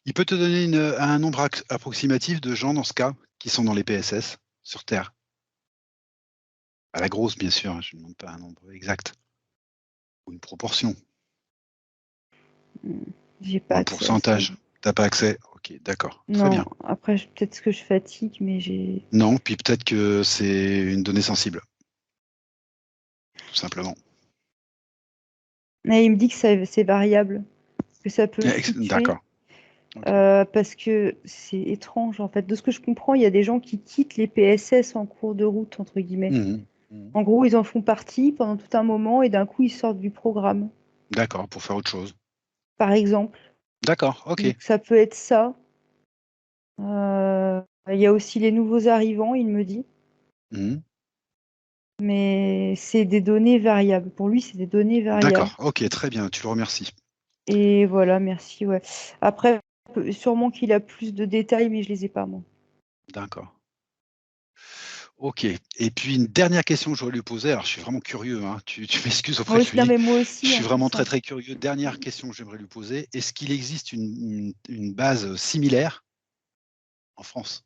Il peut te donner un nombre approximatif de gens dans ce cas qui sont dans les PSS sur Terre? À la grosse, bien sûr, hein, je ne demande pas un nombre exact ou une proportion Hmm. J'ai ou pas un accès à ça. pourcentage. T'as pas accès? OK, d'accord, très Non, bien. après, peut-être que je fatigue, mais j'ai. Non, puis peut-être que c'est une donnée sensible, tout simplement. Mais il me dit que c'est variable, que ça peut fluctuer, D'accord, OK. parce que c'est étrange, en fait. De ce que je comprends, il y a des gens qui quittent les PSS en cours de route, entre guillemets. Mmh mh. En gros, ils en font partie pendant tout un moment et d'un coup, ils sortent du programme, D'accord, pour faire autre chose. par exemple. D'accord, OK. Donc, ça peut être ça. Il y a aussi les nouveaux arrivants, il me dit. Mmh. Mais c'est des données variables. Pour lui, c'est des données variables. D'accord, OK, très bien, tu le remercies. Et voilà, merci, ouais. Après, sûrement qu'il a plus de détails, mais je les ai pas, moi. D'accord. OK, et puis une dernière question que j'aurais lui poser, alors je suis vraiment curieux, hein, tu m'excuses Moi auprès de aussi, non, lui. mais moi Je aussi, suis en vraiment plus, très, hein. très curieux. Dernière question que j'aimerais lui poser, est-ce qu'il existe une base, similaire en France?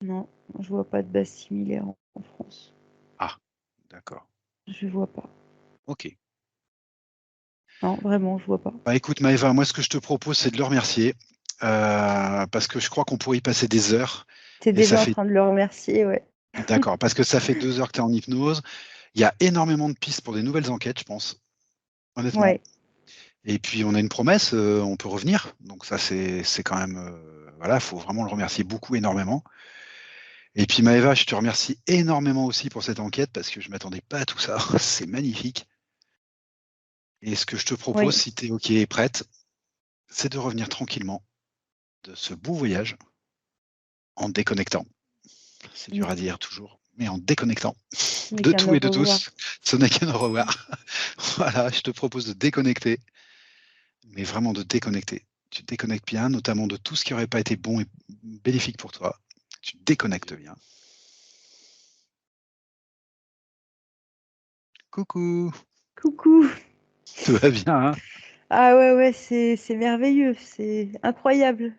Non, je vois pas de base similaire en France. Ah, d'accord. Je vois pas. OK. Non, vraiment, je vois pas. Bah, écoute Maëva, moi ce que je te propose, c'est de le remercier, parce que je crois qu'on pourrait y passer des heures T'es et ça déjà en fait train de le remercier, ouais. d'accord, parce que ça fait 2 heures que tu es en hypnose. Il y a énormément de pistes pour des nouvelles enquêtes, je pense, honnêtement. Ouais. Et puis on a une promesse, on peut revenir. Donc ça, c'est quand même, voilà, il faut vraiment le remercier beaucoup, énormément. Et puis Maëva, je te remercie énormément aussi pour cette enquête parce que je m'attendais pas à tout ça. C'est magnifique. Et ce que je te propose, Oui. si tu es OK et prête, c'est de revenir tranquillement de ce beau voyage en déconnectant. C'est dur à dire toujours, mais en déconnectant Ce n'est de qu'un tout au et de revoir. tous. Ce n'est qu'un au revoir. Voilà, je te propose de déconnecter, mais vraiment de déconnecter. Tu déconnectes bien, notamment de tout ce qui n'aurait pas été bon et bénéfique pour toi. Tu déconnectes bien. Coucou, Coucou. tout va bien, hein? Ah ouais, ouais, c'est merveilleux, c'est incroyable.